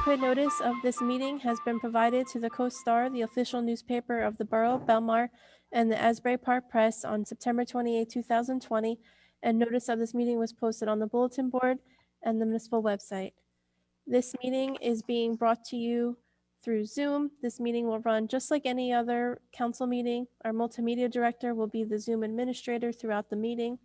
Adequate notice of this meeting has been provided to the Coast Star, the official newspaper of the borough, Belmar, and the Asbury Park Press on September 28, 2020, and notice of this meeting was posted on the bulletin board and the municipal website. This meeting is being brought to you through Zoom. This meeting will run just like any other council meeting. Our multimedia director will be the Zoom administrator throughout the meeting.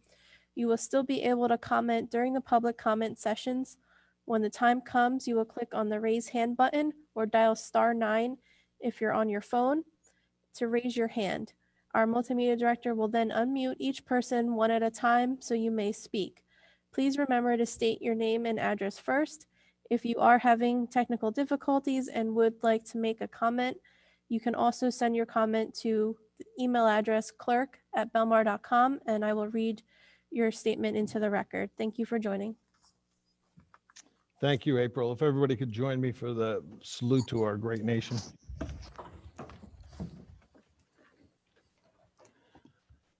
You will still be able to comment during the public comment sessions. When the time comes, you will click on the raise hand button or dial *9 if you're on your phone to raise your hand. Our multimedia director will then unmute each person one at a time so you may speak. Please remember to state your name and address first. If you are having technical difficulties and would like to make a comment, you can also send your comment to the email address clerk@belmar.com, and I will read your statement into the record. Thank you for joining. Thank you, April. If everybody could join me for the salute to our great nation.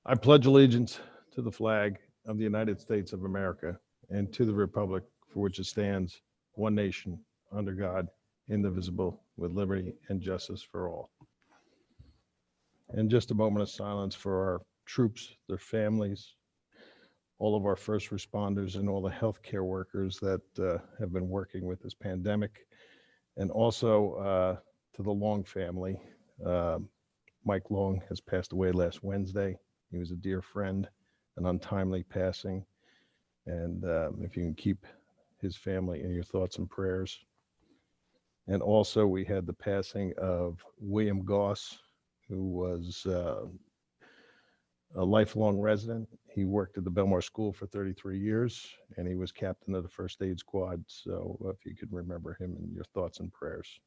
I pledge allegiance to the flag of the United States of America and to the republic for which it stands, one nation, under God, indivisible, with liberty and justice for all. And just a moment of silence for our troops, their families, all of our first responders, and all the healthcare workers that have been working with this pandemic. And also to the Long family. Mike Long has passed away last Wednesday. He was a dear friend, an untimely passing. And if you can keep his family in your thoughts and prayers. And also we had the passing of William Goss, who was a lifelong resident. He worked at the Belmar School for 33 years, and he was captain of the first aid squad. So if you could remember him in your thoughts and prayers.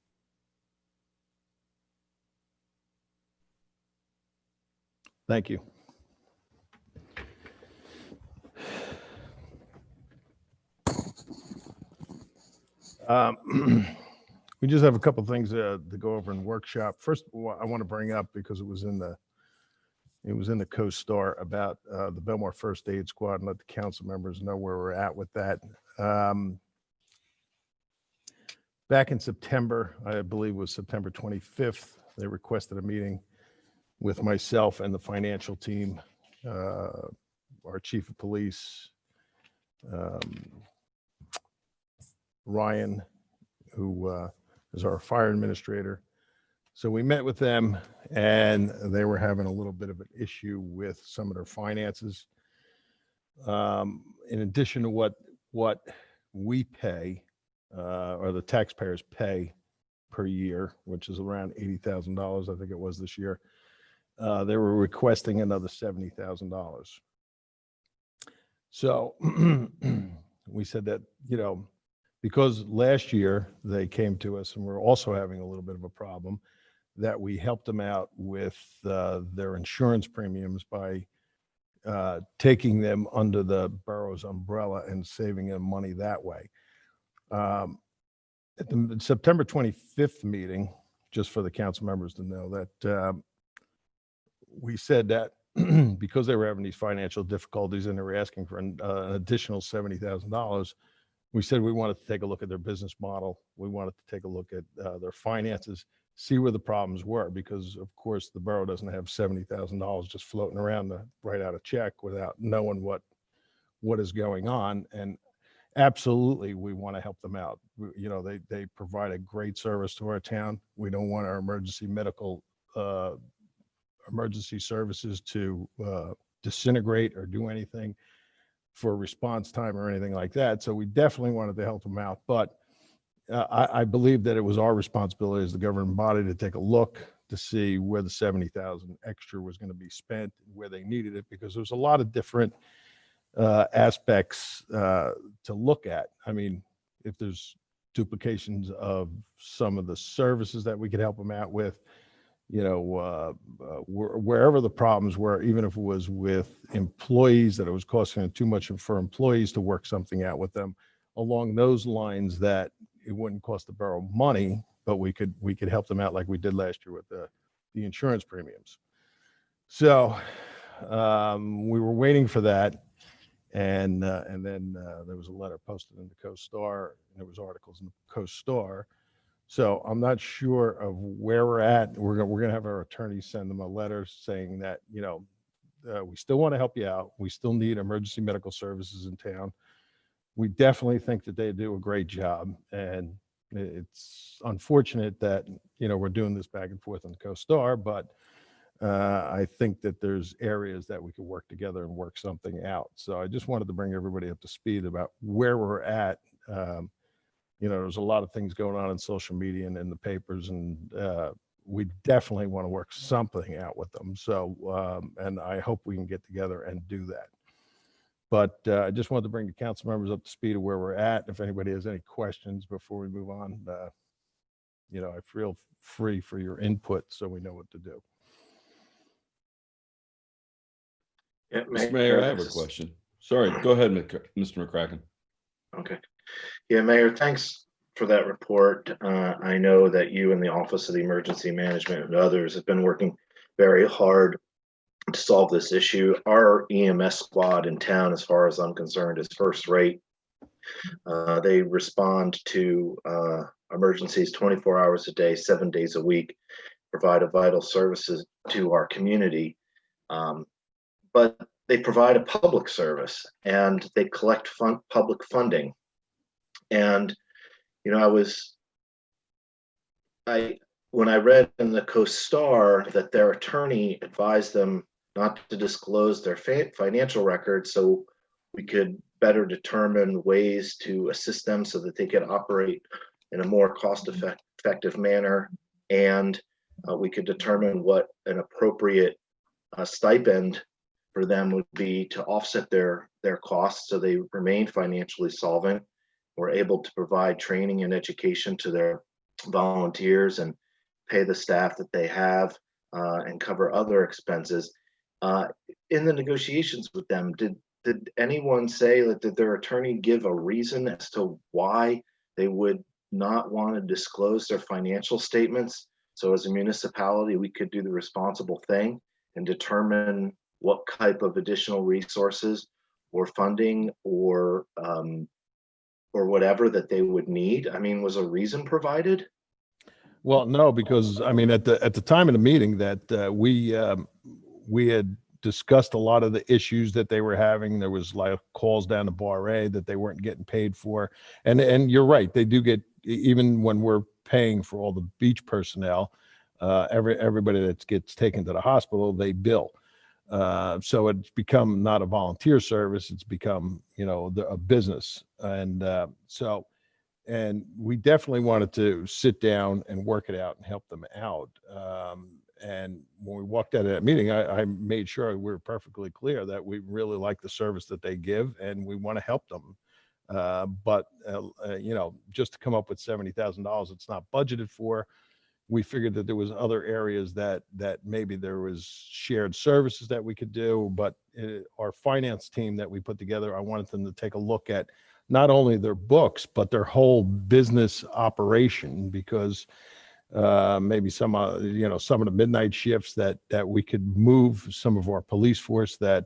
Thank you. We just have a couple things to go over in workshop. First, I want to bring up, because it was in the Coast Star, about the Belmar First Aid Squad, and let the council members know where we're at with that. Back in September, I believe it was September 25th, they requested a meeting with myself and the financial team, our chief of police, Ryan, who is our fire administrator. So we met with them, and they were having a little bit of an issue with some of their finances. In addition to what we pay, or the taxpayers pay per year, which is around $80,000, I think it was this year, they were requesting another $70,000. So we said that, because last year they came to us and we're also having a little bit of a problem, that we helped them out with their insurance premiums by taking them under the borough's umbrella and saving them money that way. At the September 25th meeting, just for the council members to know, that we said that because they were having these financial difficulties and they were asking for an additional $70,000, we said we wanted to take a look at their business model. We wanted to take a look at their finances, see where the problems were, because of course the borough doesn't have $70,000 just floating around to write out a check without knowing what is going on. And absolutely, we want to help them out. They provide a great service to our town. We don't want our emergency services to disintegrate or do anything for response time or anything like that. So we definitely wanted to help them out. But I believe that it was our responsibility as the governing body to take a look to see where the $70,000 extra was going to be spent, where they needed it, because there's a lot of different aspects to look at. I mean, if there's duplications of some of the services that we could help them out with, wherever the problems were, even if it was with employees, that it was costing them too much for employees to work something out with them along those lines, that it wouldn't cost the borough money, but we could help them out like we did last year with the insurance premiums. So we were waiting for that. And then there was a letter posted in the Coast Star, and there was articles in the Coast Star So I'm not sure of where we're at. We're gonna have our attorney send them a letter saying that, we still want to help you out. We still need emergency medical services in town. We definitely think that they do a great job, and it's unfortunate that, we're doing this back and forth on the Co-Star, but I think that there's areas that we could work together and work something out. So I just wanted to bring everybody up to speed about where we're at. There's a lot of things going on in social media and in the papers, and we definitely want to work something out with them. So, and I hope we can get together and do that. But I just wanted to bring the council members up to speed of where we're at. If anybody has any questions before we move on, I feel free for your input so we know what to do. Yeah, Mr. Mayor, I have a question. Sorry, go ahead, Mr. McCracken. Okay. Yeah, Mayor, thanks for that report. I know that you and the Office of the Emergency Management and others have been working very hard to solve this issue. Our EMS squad in town, as far as I'm concerned, is first rate. They respond to emergencies 24 hours a day, 7 days a week, provide a vital services to our community. But they provide a public service and they collect public funding. And, when I read in the Co-Star that their attorney advised them not to disclose their financial records so we could better determine ways to assist them so that they could operate in a more cost-effective manner, and we could determine what an appropriate stipend for them would be to offset their costs so they remain financially solvent. We're able to provide training and education to their volunteers and pay the staff that they have and cover other expenses. In the negotiations with them, did anyone say that, did their attorney give a reason as to why they would not want to disclose their financial statements? So as a municipality, we could do the responsible thing and determine what type of additional resources or funding or whatever that they would need. I mean, was a reason provided? Well, no, because I mean, at the time of the meeting that we had discussed a lot of the issues that they were having. There was like calls down to Bar A that they weren't getting paid for, and you're right, they do get, even when we're paying for all the beach personnel, everybody that gets taken to the hospital, they bill. So it's become not a volunteer service; it's become, a business, and and we definitely wanted to sit down and work it out and help them out. And when we walked out of that meeting, I made sure we were perfectly clear that we really like the service that they give and we want to help them. But just to come up with $70,000, it's not budgeted for. We figured that there was other areas that maybe there was shared services that we could do, but our finance team that we put together, I wanted them to take a look at not only their books, but their whole business operation, because maybe some of the midnight shifts that we could move some of our police force that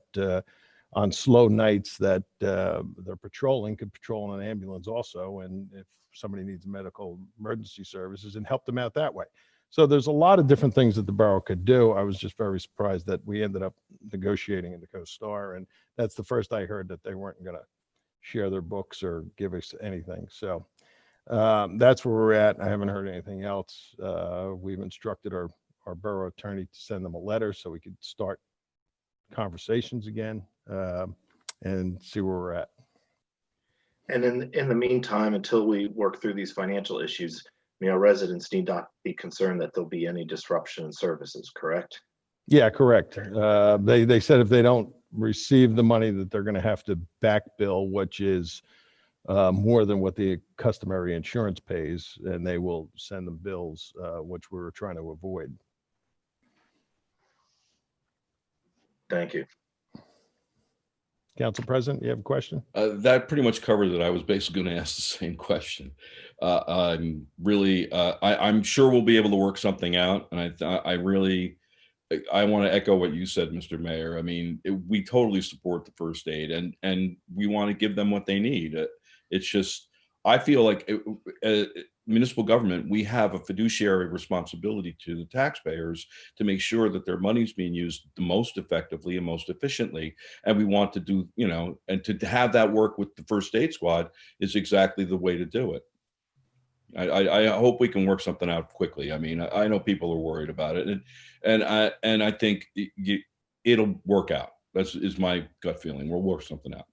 on slow nights that they're patrolling could patrol in an ambulance also. And if somebody needs medical emergency services, and help them out that way. So there's a lot of different things that the borough could do. I was just very surprised that we ended up negotiating in the Co-Star. And that's the first I heard that they weren't going to share their books or give us anything. So that's where we're at. I haven't heard anything else. We've instructed our borough attorney to send them a letter so we could start conversations again and see where we're at. And in the meantime, until we work through these financial issues, residents need not be concerned that there'll be any disruption in services, correct? Yeah, correct. They said if they don't receive the money that they're going to have to back bill, which is more than what the customary insurance pays, and they will send them bills, which we were trying to avoid. Thank you. Council President, you have a question? That pretty much covered it. I was basically going to ask the same question. I'm really, I'm sure we'll be able to work something out. And I want to echo what you said, Mr. Mayor. I mean, we totally support the first aid, and we want to give them what they need. It's just, I feel like municipal government, we have a fiduciary responsibility to the taxpayers to make sure that their money is being used the most effectively and most efficiently. And we want to do, and to have that work with the first aid squad is exactly the way to do it. I hope we can work something out quickly. I mean, I know people are worried about it, and I think it'll work out. Is my gut feeling. We'll work something out.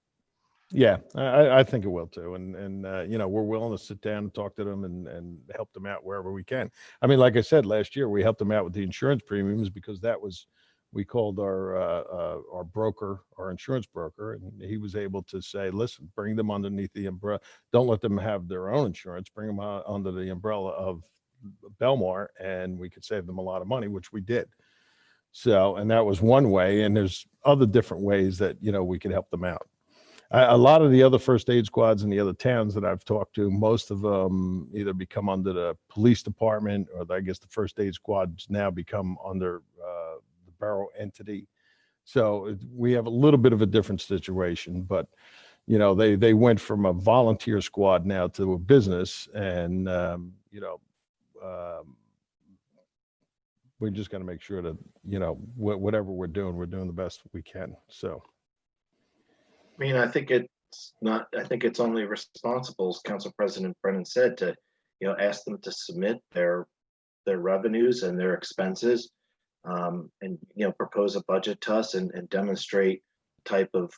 Yeah, I think it will too. And we're willing to sit down and talk to them and help them out wherever we can. I mean, like I said, last year, we helped them out with the insurance premiums because we called our broker, our insurance broker, and he was able to say, listen, bring them underneath the umbrella. Don't let them have their own insurance. Bring them under the umbrella of Belmar, and we could save them a lot of money, which we did. So, and that was one way. And there's other different ways that, we could help them out. A lot of the other first aid squads in the other towns that I've talked to, most of them either become under the police department, or I guess the first aid squads now become under the borough entity. So we have a little bit of a different situation, but they went from a volunteer squad now to a business, and we're just going to make sure that whatever we're doing the best we can. So. I mean, I think it's only responsible, as Council President Brennan said, to, ask them to submit their revenues and their expenses, and, propose a budget to us and demonstrate the type of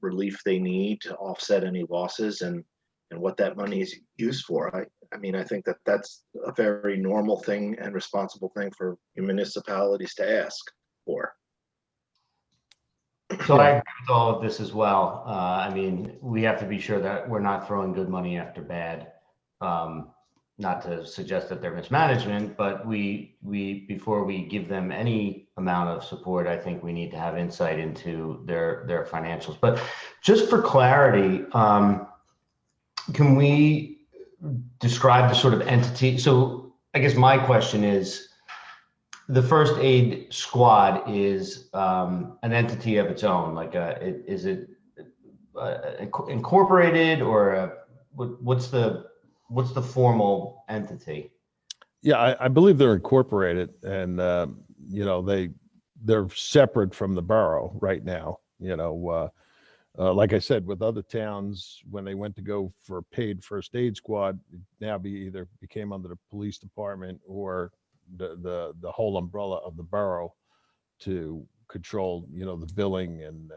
relief they need to offset any losses and what that money is used for. I mean, I think that's a very normal thing and responsible thing for municipalities to ask for. So I agree with all of this as well. I mean, we have to be sure that we're not throwing good money after bad. Not to suggest that they're mismanagement, but we before we give them any amount of support, I think we need to have insight into their financials. But just for clarity, can we describe the sort of entity? So I guess my question is, the first aid squad is an entity of its own. Like, is it incorporated, or what's the formal entity? Yeah, I believe they're incorporated, and they're separate from the borough right now. Like I said, with other towns, when they went to go for a paid first aid squad, now either became under the police department or the whole umbrella of the borough to control, the billing and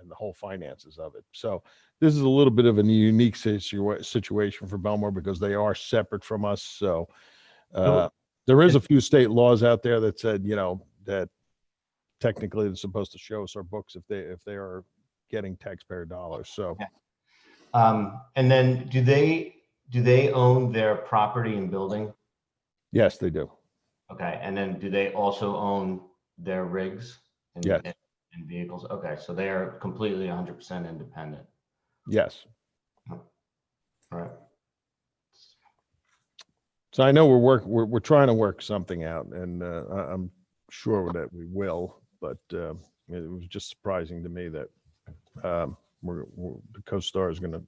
the whole finances of it. So this is a little bit of a unique situation for Belmar because they are separate from us. So there is a few state laws out there that said, that technically they're supposed to show us our books if they are getting taxpayer dollars. So, and then do they own their property and building? Yes, they do. Okay, and then do they also own their rigs and vehicles? Okay, so they are completely 100% independent. Yes. All right. So I know we're trying to work something out, and I'm sure that we will. But it was just surprising to me that the co-star is going to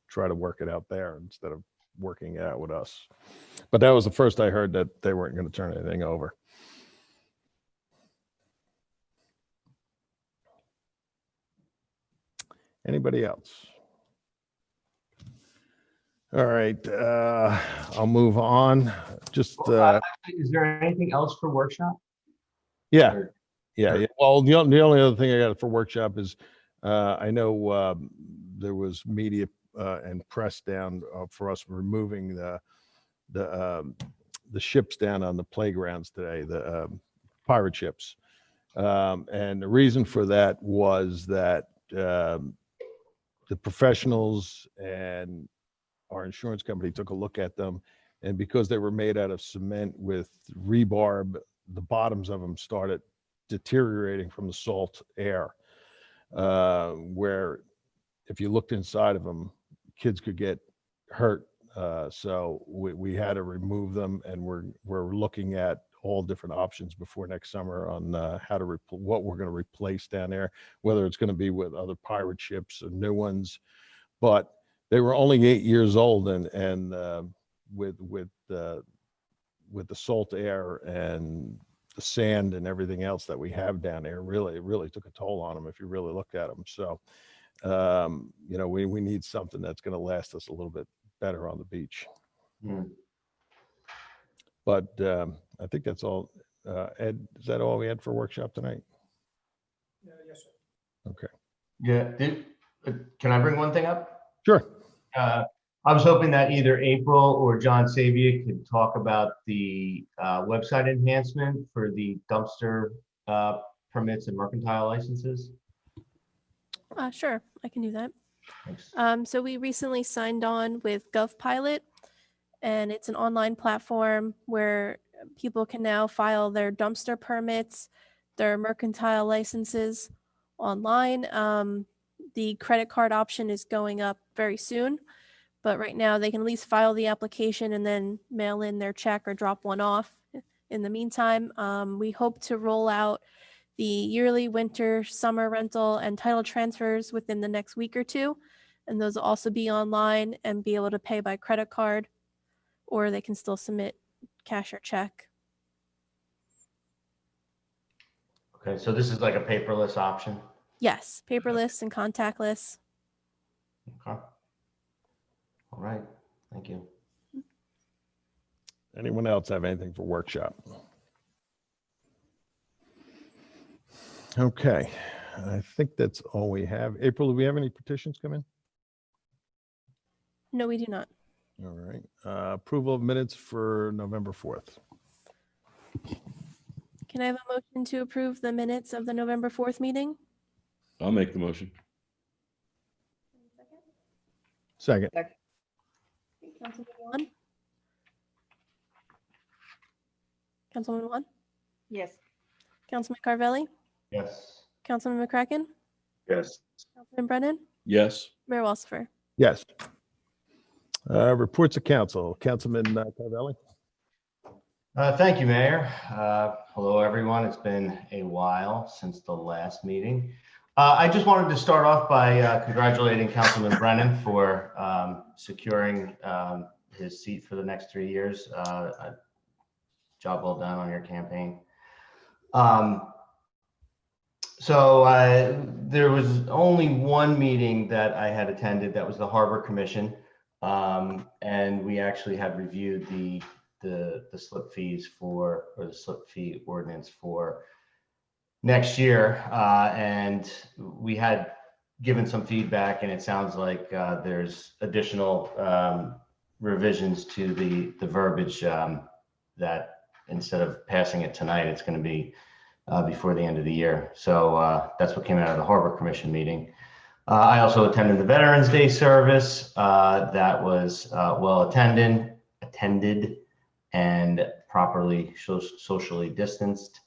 try to work it out there instead of working it out with us. But that was the first I heard that they weren't going to turn anything over. Anybody else? All right, I'll move on. Just is there anything else for workshop? Yeah. Well, the only other thing I got for workshop is I know there was media and press down for us removing the ships down on the playgrounds today, the pirate ships, and the reason for that was that the professionals and our insurance company took a look at them, and because they were made out of cement with rebar, the bottoms of them started deteriorating from the salt air, where if you looked inside of them, kids could get hurt. So we had to remove them, and we're looking at all different options before next summer on what we're going to replace down there, whether it's going to be with other pirate ships or new ones. But they were only 8 years old, and the salt air and the sand and everything else that we have down there, really took a toll on them if you really look at them. So, we need something that's going to last us a little bit better on the beach. But I think that's all. Ed, is that all we had for workshop tonight? Yes, sir. Okay. Yeah. Can I bring one thing up? Sure. I was hoping that either April or John Sabia could talk about the website enhancement for the dumpster permits and mercantile licenses. Sure, I can do that. Thanks. So we recently signed on with GovPilot, and it's an online platform where people can now file their dumpster permits, their mercantile licenses online. The credit card option is going up very soon, but right now they can at least file the application and then mail in their check or drop one off. In the meantime, we hope to roll out the yearly, winter, summer rental and title transfers within the next week or two. And those will also be online and be able to pay by credit card, or they can still submit cash or check. Okay, so this is like a paperless option. Yes, paperless and contactless. Okay. All right. Thank you. Anyone else have anything for workshop? Okay, I think that's all we have. April, do we have any petitions come in? No, we do not. All right. Approval of minutes for November 4th. Can I have a motion to approve the minutes of the November 4th meeting? I'll make the motion. Second. Councilman Juan? Councilman Juan? Yes. Councilman Carvelli? Yes. Councilman McCracken? Yes. Councilman Brennan? Yes. Mayor Walsifer? Yes. Reports of council. Councilman Carvelli. Thank you, Mayor. Hello, everyone. It's been a while since the last meeting. I just wanted to start off by congratulating Councilman Brennan for securing his seat for the next 3 years. Job well done on your campaign. So there was only one meeting that I had attended. That was the Harbor Commission. And we actually had reviewed the slip fees or the slip fee ordinance for next year. And we had given some feedback, and it sounds like there's additional revisions to the verbiage that instead of passing it tonight, it's going to be before the end of the year. So that's what came out of the Harbor Commission meeting. I also attended the Veterans Day service. That was well attended and properly socially distanced.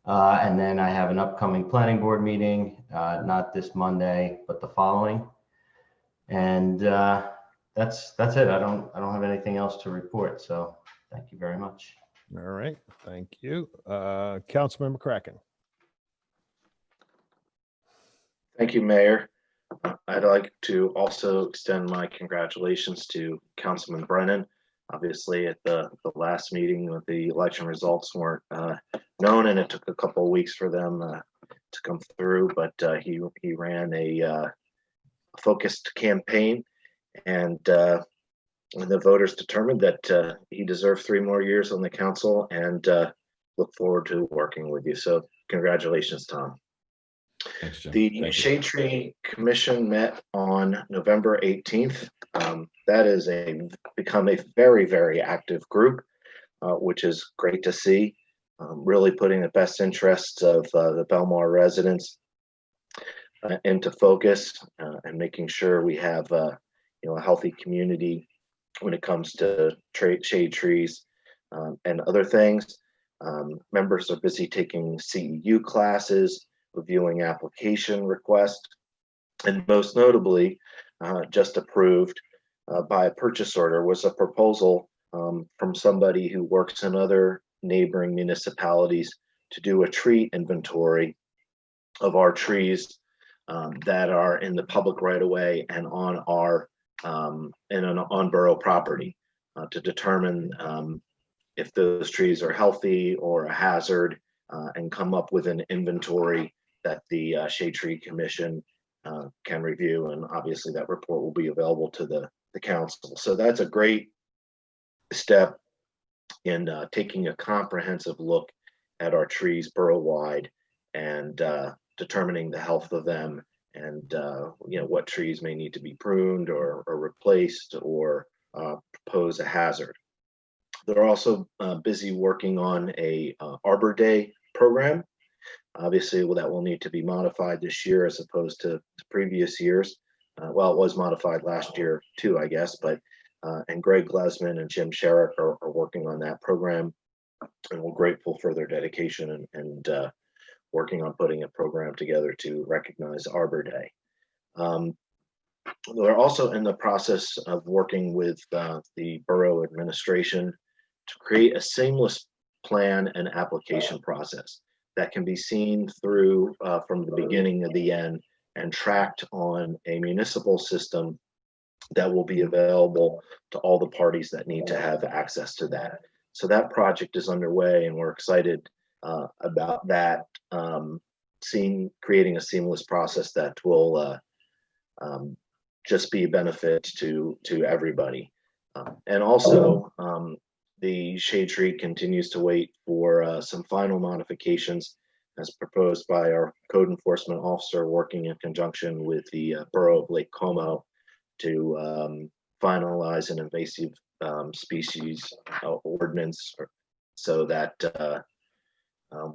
And then I have an upcoming planning board meeting, not this Monday, but the following. And that's it. I don't have anything else to report. So thank you very much. All right. Thank you. Councilman McCracken. Thank you, Mayor. I'd like to also extend my congratulations to Councilman Brennan. Obviously, at the last meeting, the election results weren't known, and it took a couple of weeks for them to come through. But he ran a focused campaign, and the voters determined that he deserved 3 more years on the council, and look forward to working with you. So, congratulations, Tom. Thanks, Jim. The Shade Tree Commission met on November 18th. That is become a very, very active group, which is great to see. Really putting the best interests of the Belmar residents into focus, and making sure we have a healthy community when it comes to shade trees and other things. Members are busy taking CEU classes, reviewing application requests, and most notably, just approved by a purchase order was a proposal from somebody who works in other neighboring municipalities to do a tree inventory of our trees that are in the public right of way and on our on borough property. to determine if those trees are healthy or a hazard, and come up with an inventory that the Shade Tree Commission can review. And obviously that report will be available to the council. So that's a great step in taking a comprehensive look at our trees borough-wide and determining the health of them, and what trees may need to be pruned or replaced or pose a hazard. They're also busy working on a Arbor Day program. Obviously, that will need to be modified this year as opposed to previous years. Well, it was modified last year too, I guess, but and Greg Glesman and Jim Sherrick are working on that program, and we're grateful for their dedication and working on putting a program together to recognize Arbor Day. We're also in the process of working with the borough administration to create a seamless plan and application process that can be seen through from the beginning to the end and tracked on a municipal system that will be available to all the parties that need to have access to that. So that project is underway, and we're excited about that, creating a seamless process that will just be a benefit to everybody. And also, the Shade Tree continues to wait for some final modifications as proposed by our code enforcement officer, working in conjunction with the Borough of Lake Como to finalize an invasive species ordinance, so that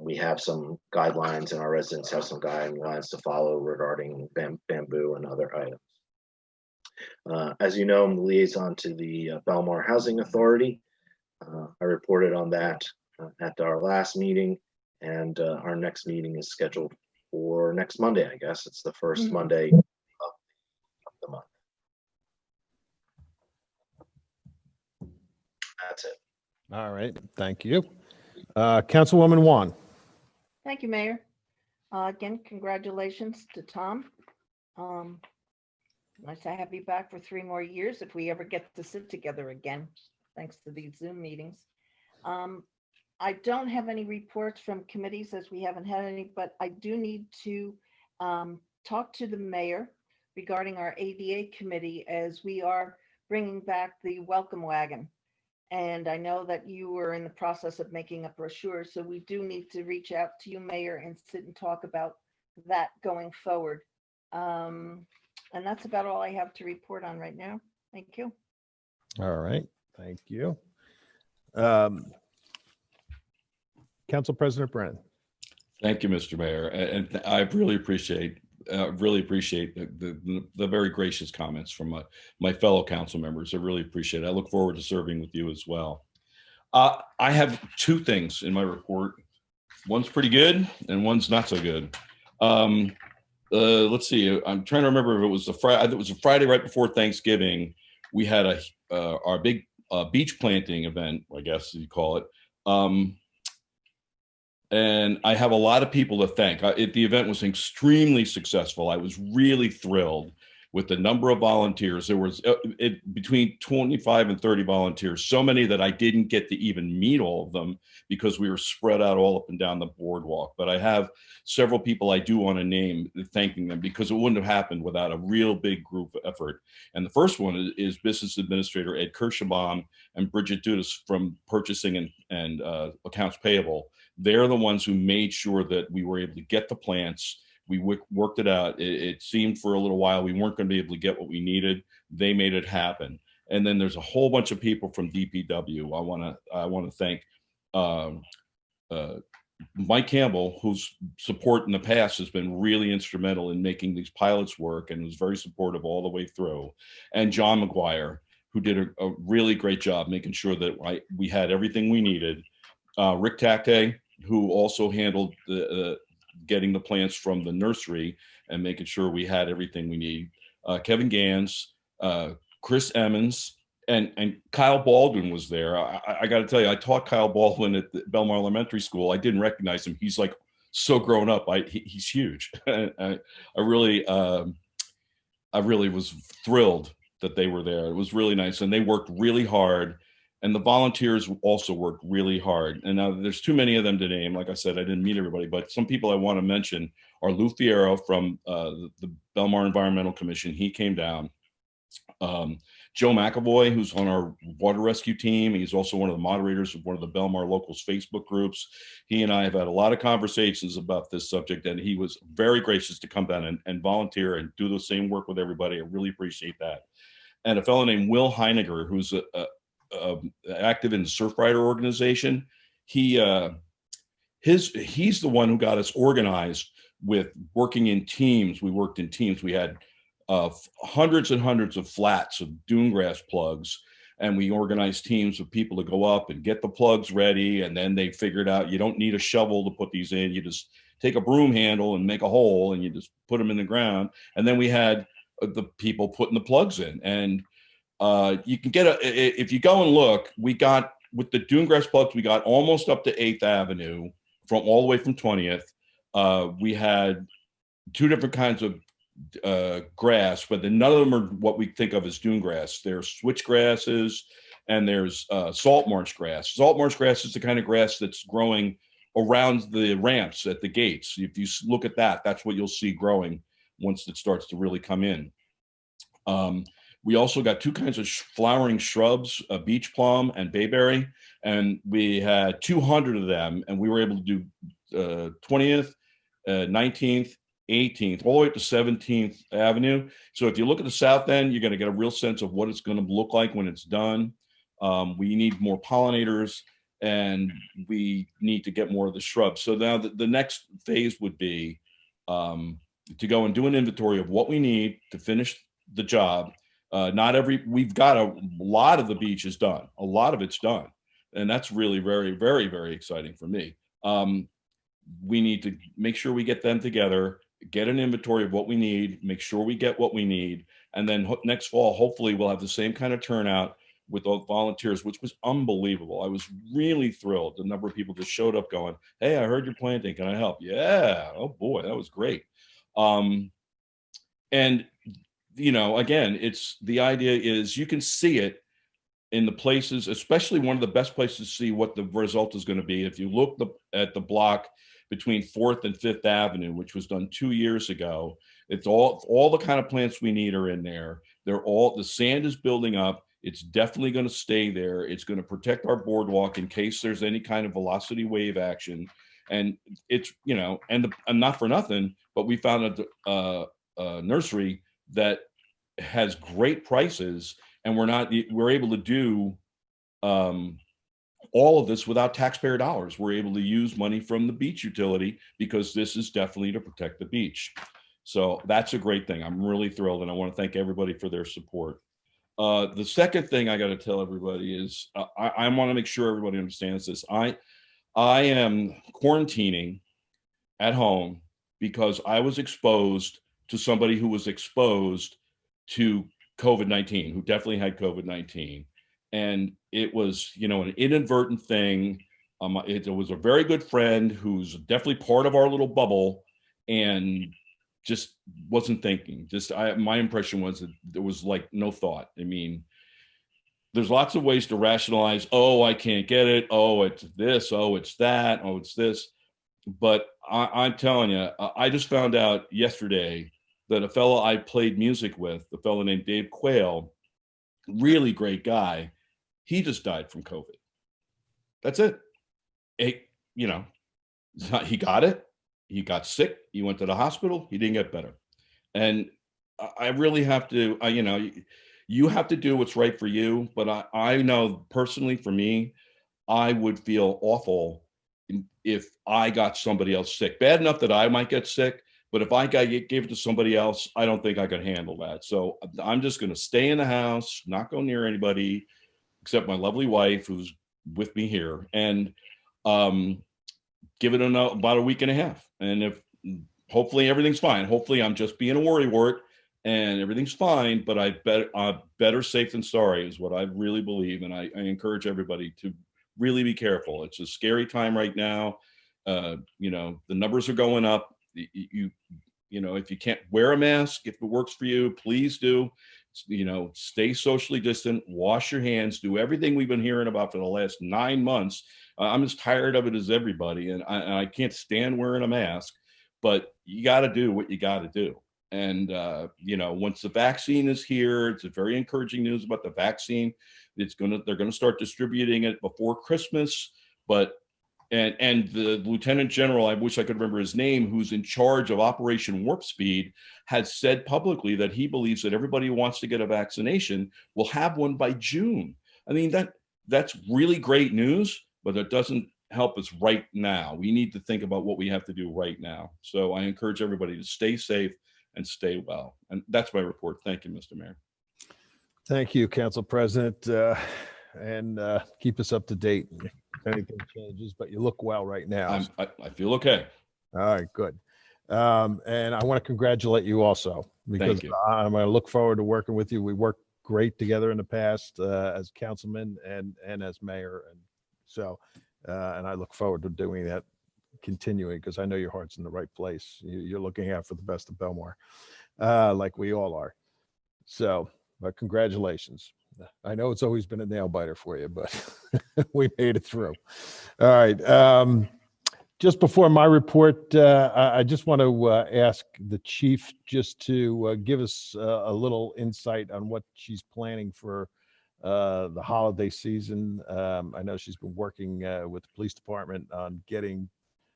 we have some guidelines and our residents have some guidelines to follow regarding bamboo and other items. As you know, I'm the liaison to the Belmar Housing Authority. I reported on that at our last meeting, and our next meeting is scheduled for next Monday. I guess it's the first Monday of the month. That's it. All right, thank you. Councilwoman Juan. Thank you, Mayor. Again, congratulations to Tom. Nice to have you back for 3 more years if we ever get to sit together again, thanks to these Zoom meetings. I don't have any reports from committees, as we haven't had any, but I do need to talk to the mayor regarding our ADA committee, as we are bringing back the welcome wagon. And I know that you were in the process of making a brochure, so we do need to reach out to you, Mayor, and sit and talk about that going forward. And that's about all I have to report on right now. Thank you. All right, thank you. Council President Brennan. Thank you, Mr. Mayor, and I really appreciate the very gracious comments from my fellow council members. I really appreciate it. I look forward to serving with you as well. I have 2 things in my report. One's pretty good and one's not so good. Let's see. I'm trying to remember if it was a Friday right before Thanksgiving. We had our big beach planting event, I guess you call it. And I have a lot of people to thank. The event was extremely successful. I was really thrilled with the number of volunteers. There was between 25 and 30 volunteers, so many that I didn't get to even meet all of them because we were spread out all up and down the boardwalk. But I have several people I do want to name, thanking them, because it wouldn't have happened without a real big group effort. And the first one is Business Administrator Ed Kirschenbaum and Bridget Dudas from Purchasing and Accounts Payable. They're the ones who made sure that we were able to get the plants. We worked it out. It seemed for a little while we weren't going to be able to get what we needed. They made it happen. And then there's a whole bunch of people from DPW. I want to thank Mike Campbell, whose support in the past has been really instrumental in making these pilots work and was very supportive all the way through, and John McGuire, who did a really great job making sure that we had everything we needed. Rick Takte, who also handled getting the plants from the nursery and making sure we had everything we need. Kevin Gans, Chris Emmons, and Kyle Baldwin was there. I got to tell you, I taught Kyle Baldwin at the Belmar Elementary School. I didn't recognize him. He's like so grown up. He's huge. I really was thrilled that they were there. It was really nice, and they worked really hard And the volunteers also worked really hard. And now there's too many of them to name. Like I said, I didn't meet everybody, but some people I want to mention are Lou Fierro from the Belmar Environmental Commission. He came down. Joe McAvoy, who's on our water rescue team. He's also one of the moderators of one of the Belmar Locals Facebook groups. He and I have had a lot of conversations about this subject, and he was very gracious to come down and volunteer and do the same work with everybody. I really appreciate that. And a fellow named Will Heiniger, who's active in the Surfrider organization. He's the one who got us organized with working in teams. We worked in teams. We had hundreds and hundreds of flats of dune grass plugs, and we organized teams of people to go up and get the plugs ready. And then they figured out you don't need a shovel to put these in. You just take a broom handle and make a hole, and you just put them in the ground. And then we had the people putting the plugs in. And you can get if you go and look, we got with the dune grass plugs, we got almost up to 8th Avenue from all the way from 20th. We had 2 different kinds of grass, but then none of them are what we think of as dune grass. There's switch grasses and there's salt marsh grass. Salt marsh grass is the kind of grass that's growing around the ramps at the gates. If you look at that, that's what you'll see growing once it starts to really come in. We also got 2 kinds of flowering shrubs, beach plum and bayberry, and we had 200 of them, and we were able to do 20th, 19th, 18th, all the way up to 17th Avenue. So if you look at the south end, you're going to get a real sense of what it's going to look like when it's done. We need more pollinators, and we need to get more of the shrubs. So now the next phase would be to go and do an inventory of what we need to finish the job. We've got a lot of the beach is done. A lot of it's done. And that's really very, very, very exciting for me. We need to make sure we get them together, get an inventory of what we need, make sure we get what we need. And then next fall, hopefully we'll have the same kind of turnout with the volunteers, which was unbelievable. I was really thrilled. The number of people that showed up going, "Hey, I heard you're planting. Can I help?" Yeah. Oh boy, that was great. And again, it's the idea is you can see it in the places, especially one of the best places to see what the result is going to be. If you look at the block between 4th and 5th Avenue, which was done 2 years ago, it's all the kind of plants we need are in there. The sand is building up. It's definitely going to stay there. It's going to protect our boardwalk in case there's any kind of velocity wave action. And it's, and not for nothing, but we found a nursery that has great prices, and we're able to do all of this without taxpayer dollars. We're able to use money from the beach utility because this is definitely to protect the beach. So that's a great thing. I'm really thrilled, and I want to thank everybody for their support. The second thing I got to tell everybody is I want to make sure everybody understands this. I am quarantining at home because I was exposed to somebody who was exposed to COVID-19, who definitely had COVID-19. And it was, an inadvertent thing. It was a very good friend who's definitely part of our little bubble and just wasn't thinking. My impression was that there was like no thought. I mean, there's lots of ways to rationalize, oh, I can't get it. Oh, it's this. Oh, it's that. Oh, it's this. But I'm telling you, I just found out yesterday that a fellow I played music with, a fellow named Dave Quayle, really great guy, he just died from COVID. That's it. He got it. He got sick. He went to the hospital. He didn't get better. And I really have to, you have to do what's right for you. But I know personally for me, I would feel awful if I got somebody else sick. Bad enough that I might get sick, but if I gave it to somebody else, I don't think I could handle that. So I'm just going to stay in the house, not go near anybody except my lovely wife who's with me here, and give it about a week and a half. And if hopefully everything's fine, hopefully I'm just being a worrywart and everything's fine, but better safe than sorry is what I really believe. And I encourage everybody to really be careful. It's a scary time right now. The numbers are going up. If you can't wear a mask, if it works for you, please do. stay socially distant, wash your hands, do everything we've been hearing about for the last 9 months. I'm as tired of it as everybody, and I can't stand wearing a mask, but you got to do what you got to do. And, once the vaccine is here, it's a very encouraging news about the vaccine. They're going to start distributing it before Christmas, and the Lieutenant General, I wish I could remember his name, who's in charge of Operation Warp Speed, has said publicly that he believes that everybody who wants to get a vaccination will have one by June. I mean, that's really great news, but it doesn't help us right now. We need to think about what we have to do right now. So I encourage everybody to stay safe and stay well. And that's my report. Thank you, Mr. Mayor. Thank you, Council President, and keep us up to date if anything changes, but you look well right now. I feel okay. All right, good. And I want to congratulate you also, because Thank you. I'm going to look forward to working with you. We worked great together in the past as councilman and as mayor. And so, and I look forward to doing that, continuing, because I know your heart's in the right place. You're looking out for the best of Belmar, like we all are. So, but congratulations. I know it's always been a nail biter for you, but we made it through. All right. Just before my report, I just want to ask the chief just to give us a little insight on what she's planning for the holiday season. I know she's been working with the police department on getting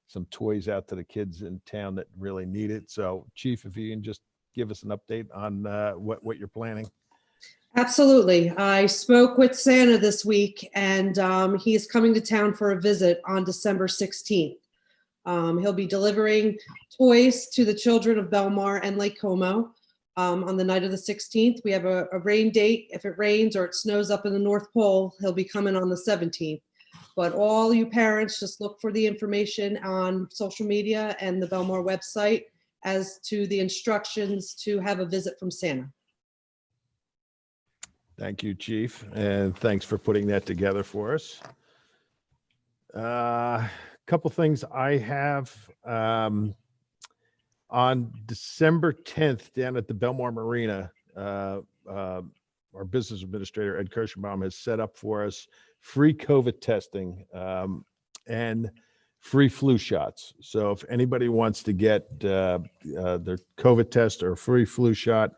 some toys out to the kids in town that really need it. So, Chief, if you can just give us an update on what you're planning. Absolutely. I spoke with Santa this week, and he is coming to town for a visit on December 16th. He'll be delivering toys to the children of Belmar and Lake Como on the night of the 16th. We have a rain date. If it rains or it snows up in the North Pole, he'll be coming on the 17th. But all you parents, just look for the information on social media and the Belmar website as to the instructions to have a visit from Santa. Thank you, Chief, and thanks for putting that together for us. Couple things I have. On December 10th, down at the Belmar Marina, our business administrator, Ed Kirschenbaum, has set up for us free COVID testing and free flu shots. So if anybody wants to get their COVID test or free flu shot,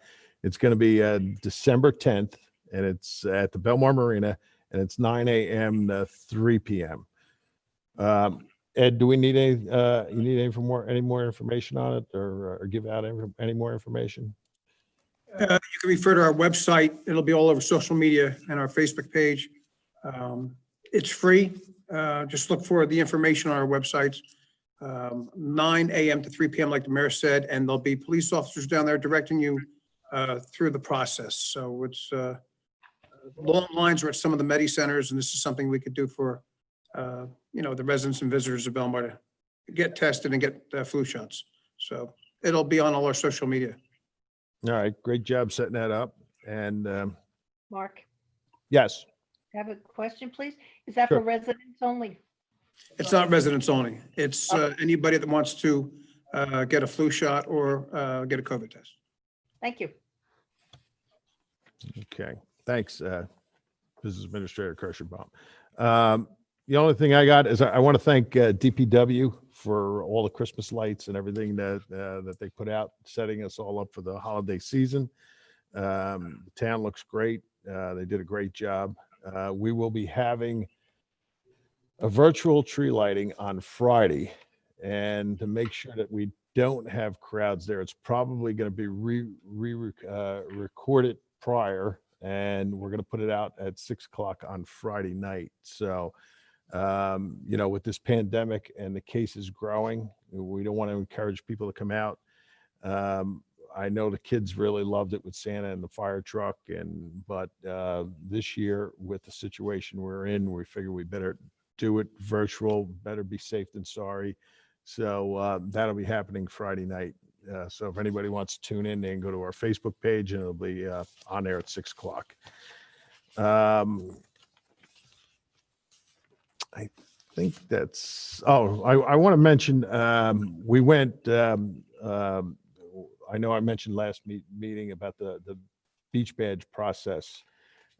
it's going to be December 10th, and it's at the Belmar Marina, and it's 9 a.m. to 3 p.m. Ed, do we need any more information on it, or give out any more information? You can refer to our website. It'll be all over social media and our Facebook page. It's free. Just look for the information on our websites. 9 a.m. to 3 p.m. like the mayor said, and there'll be police officers down there directing you through the process. So it's long lines are at some of the Medi centers, and this is something we could do for the residents and visitors of Belmar to get tested and get flu shots. So it'll be on all our social media. All right, great job setting that up. And Mark, yes, I have a question, please. Is that Sure. for residents only? It's not residents only. It's anybody that wants to get a flu shot or get a COVID test. Thank you. okay, thanks, Business Administrator Kirschenbaum. The only thing I got is I want to thank DPW for all the Christmas lights and everything that they put out, setting us all up for the holiday season. The town looks great. They did a great job. We will be having a virtual tree lighting on Friday, and to make sure that we don't have crowds there, it's probably going to be recorded prior, and we're going to put it out at 6 o'clock on Friday night. So, with this pandemic and the cases growing, we don't want to encourage people to come out. I know the kids really loved it with Santa and the fire truck, but this year with the situation we're in, we figure we better do it virtual, better be safe than sorry. So that'll be happening Friday night. So if anybody wants to tune in, they can go to our Facebook page, and it'll be on there at 6 o'clock. I think I want to mention, we went, I know I mentioned last meeting about the beach badge process.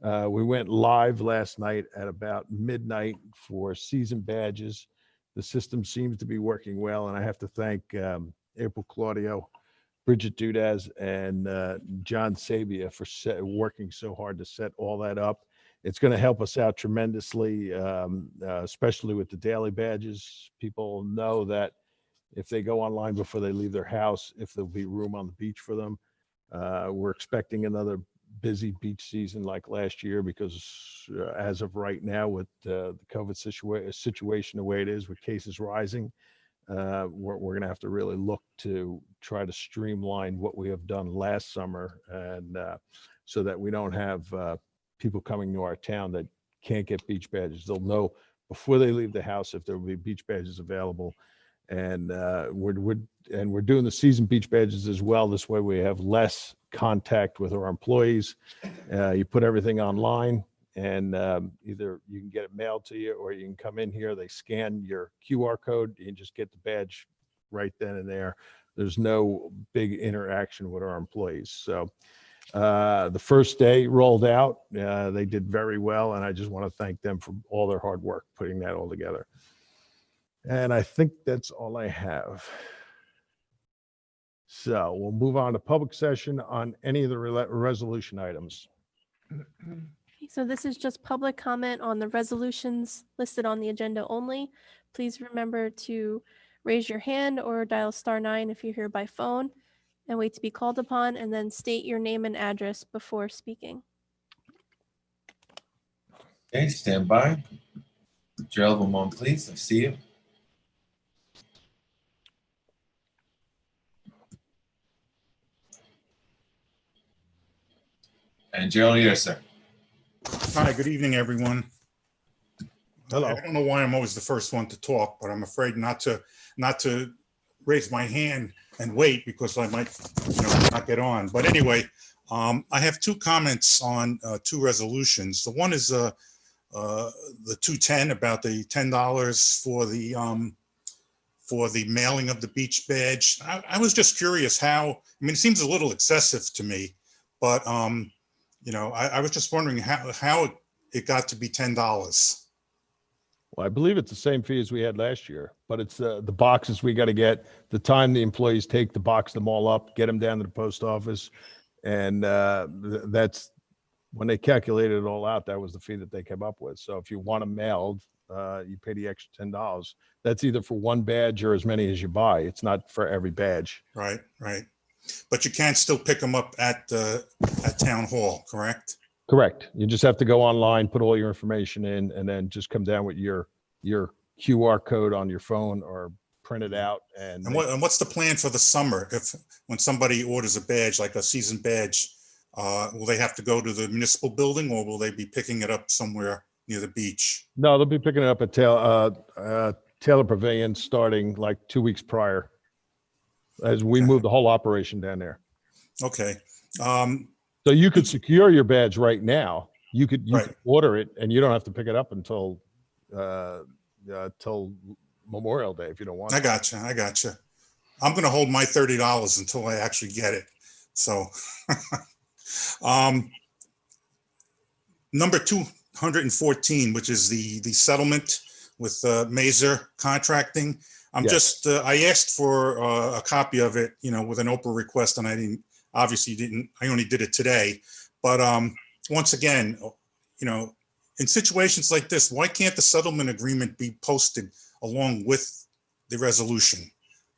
We went live last night at about midnight for season badges. The system seems to be working well, and I have to thank April Claudio, Bridget Dudaz, and John Sabia for working so hard to set all that up. It's going to help us out tremendously, especially with the daily badges. People know that if they go online before they leave their house, if there'll be room on the beach for them. We're expecting another busy beach season like last year because as of right now with the COVID situation the way it is with cases rising, we're going to have to really look to try to streamline what we have done last summer, and so that we don't have people coming to our town that can't get beach badges. They'll know before they leave the house if there will be beach badges available. And we're doing the season beach badges as well. This way we have less contact with our employees. You put everything online, and either you can get it mailed to you or you can come in here. They scan your QR code. You can just get the badge right then and there. There's no big interaction with our employees. So the first day rolled out. They did very well, and I just want to thank them for all their hard work putting that all together. And I think that's all I have. So we'll move on to public session on any of the resolution items. So this is just public comment on the resolutions listed on the agenda only. Please remember to raise your hand or dial *9 if you're here by phone and wait to be called upon, and then state your name and address before speaking. Okay, stand by. Gerald, one moment, please. I see you. And Gerald, you're sir. Hi, good evening, everyone. Hello. I don't know why I'm always the first one to talk, but I'm afraid not to raise my hand and wait because I might, not get on. But anyway, I have two comments on two resolutions. The one is the 210 about the $10 for the mailing of the beach badge. I was just curious how. It seems a little excessive to me, but I was just wondering how it got to be $10. Well, I believe it's the same fee as we had last year, but it's the boxes we got to get, the time the employees take to box them all up, get them down to the post office. And that's when they calculated it all out, that was the fee that they came up with. So if you want them mailed, you pay the extra $10. That's either for one badge or as many as you buy. It's not for every badge. Right. But you can still pick them up at town hall, correct? Correct. You just have to go online, put all your information in, and then just come down with your QR code on your phone or print it out. And what's the plan for the summer? When somebody orders a badge, like a season badge, will they have to go to the municipal building, or will they be picking it up somewhere near the beach? No, they'll be picking it up at Taylor Pavilion starting like 2 weeks prior, as we move the whole operation down there. Okay. So you could secure your badge right now. You could Right. order it, and you don't have to pick it up until Memorial Day if you don't want. I gotcha. I'm going to hold my $30 until I actually get it. So, number 214, which is the settlement with Mazer Contracting. I asked for a copy of it, with an Oprah request, and I only did it today. But once again, in situations like this, why can't the settlement agreement be posted along with the resolution?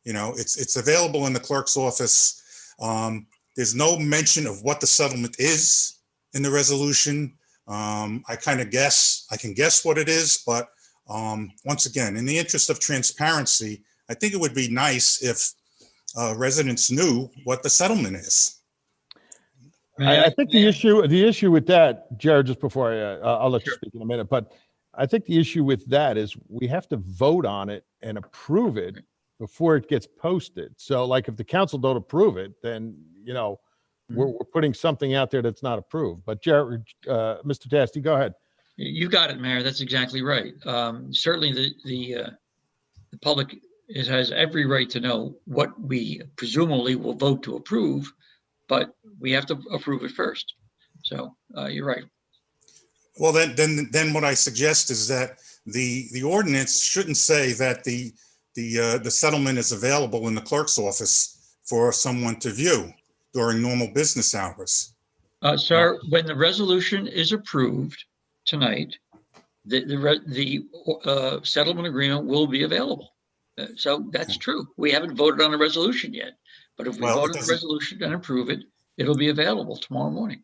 It's available in the clerk's office. There's no mention of what the settlement is in the resolution. I can guess what it is, but once again, in the interest of transparency, I think it would be nice if residents knew what the settlement is. I think the issue with that, Jared, just before I'll let you speak in a minute, but I think the issue with that is we have to vote on it and approve it before it gets posted. So like if the council don't approve it, then, we're putting something out there that's not approved. But Jared, Mr. Tasty, go ahead. You got it, Mayor. That's exactly right. Certainly the public has every right to know what we presumably will vote to approve, but we have to approve it first. So you're right. Well, then what I suggest is that the ordinance shouldn't say that the settlement is available in the clerk's office for someone to view during normal business hours. Sir, when the resolution is approved tonight, the settlement agreement will be available. So that's true. We haven't voted on a resolution yet, but if we Well, vote it on the doesn't- resolution and approve it, it'll be available tomorrow morning.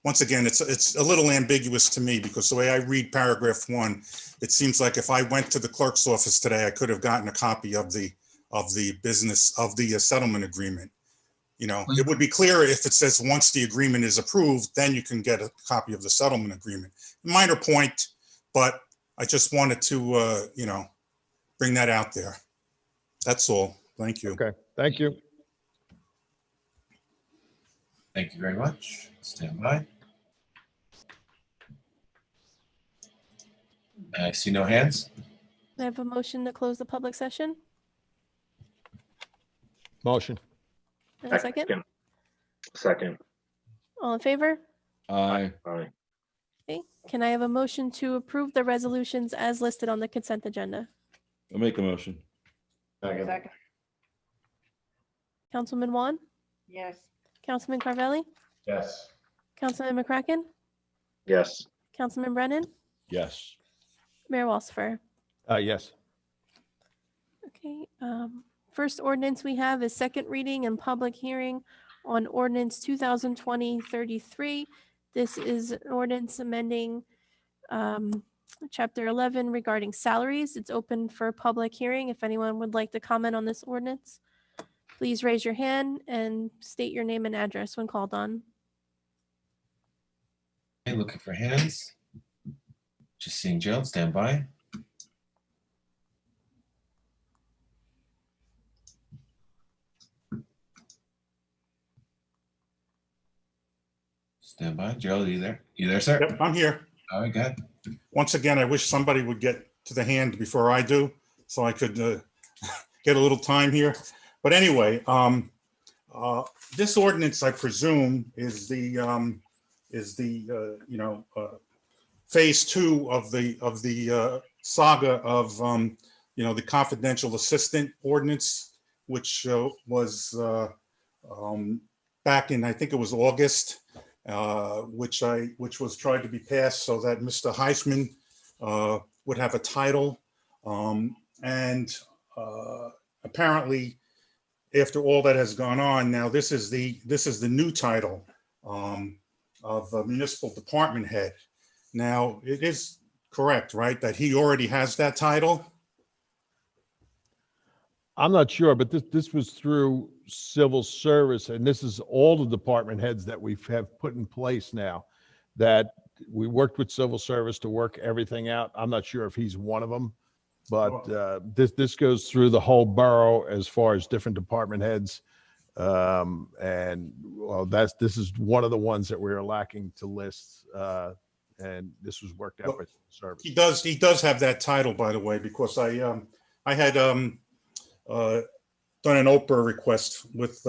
Once again, it's a little ambiguous to me because the way I read paragraph 1, it seems like if I went to the clerk's office today, I could have gotten a copy of the settlement agreement. You know, it would be clearer if it says once the agreement is approved, then you can get a copy of the settlement agreement. Minor point, but I just wanted to, bring that out there. That's all. Thank you. Okay, thank you. Thank you very much. Stand by. I see no hands. I have a motion to close the public session. Motion. And a second. Second. All in favor? Aye. Aye. Okay. Can I have a motion to approve the resolutions as listed on the consent agenda? I'll make a motion. Second. Councilman Juan, Yes. Councilman Carvelli, Yes. Councilman McCracken, Yes. Councilman Brennan, Yes. Mayor Walsifer. Yes. Okay. First ordinance we have is second reading and public hearing on ordinance 2020-33. This is an ordinance amending Chapter 11 regarding salaries. It's open for public hearing. If anyone would like to comment on this ordinance, please raise your hand and state your name and address when called on. Okay, looking for hands. Just seeing Gerald, stand by. Stand by. Gerald, are you there? You there, sir? Yep, I'm here. All right, good. Once again, I wish somebody would get to the hand before I do, so I could get a little time here. But anyway, this ordinance, I presume, is the phase 2 of the saga of the confidential assistant ordinance, which was back in, I think it was August. Which was tried to be passed so that Mr. Heisman would have a title. And apparently, after all that has gone on, now this is the new title of a municipal department head. Now, it is correct, right, that he already has that title? I'm not sure, but this was through civil service, and this is all the department heads that we have put in place now, that we worked with civil service to work everything out. I'm not sure if he's one of them, but this goes through the whole borough as far as different department heads. And well, this is one of the ones that we were lacking to list, and this was worked out by civil service. He does have that title, by the way, because I had done an Oprah request with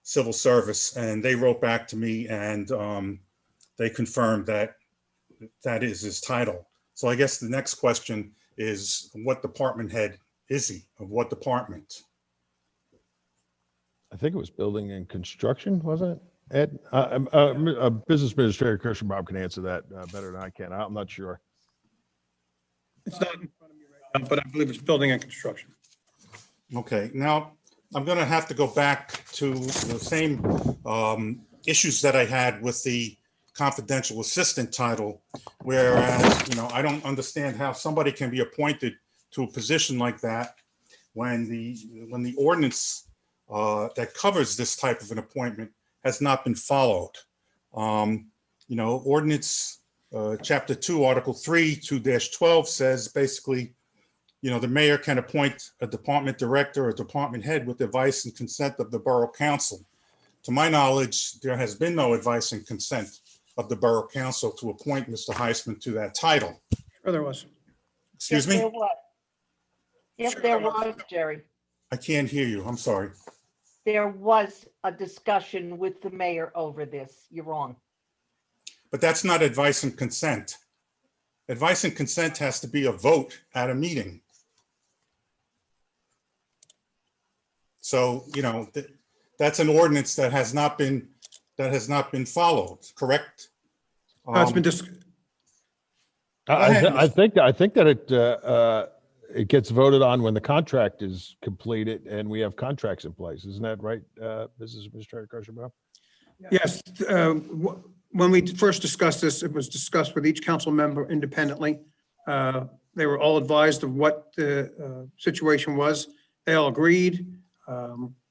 civil service, and they wrote back to me, and they confirmed that is his title. So I guess the next question is, what department head is he? Of what department? I think it was building and construction, wasn't it? Ed, business administrator Christian Bob can answer that better than I can. I'm not sure. It's not in front of me right now, but I believe it's building and construction. Okay, now I'm going to have to go back to the same issues that I had with the confidential assistant title, whereas, I don't understand how somebody can be appointed to a position like that when the ordinance that covers this type of an appointment has not been followed. Ordinance Chapter 2, Article 3, 2-12 says basically, the mayor can appoint a department director or department head with advice and consent of the borough council. To my knowledge, there has been no advice and consent of the borough council to appoint Mr. Heisman to that title. Sure there was. Excuse Yes, me? there was. Yes, Sure there there was. was, Jerry. I can't hear you. I'm sorry. There was a discussion with the mayor over this. You're wrong. but that's not advice and consent. Advice and consent has to be a vote at a meeting. So, that's an ordinance that has not been followed, correct? It's been dis- I think that it gets voted on when the contract is completed and we have contracts in place. Isn't that right, Mrs. Administrator Kirschenbaum? Yes, when we first discussed this, it was discussed with each council member independently. They were all advised of what the situation was. They all agreed.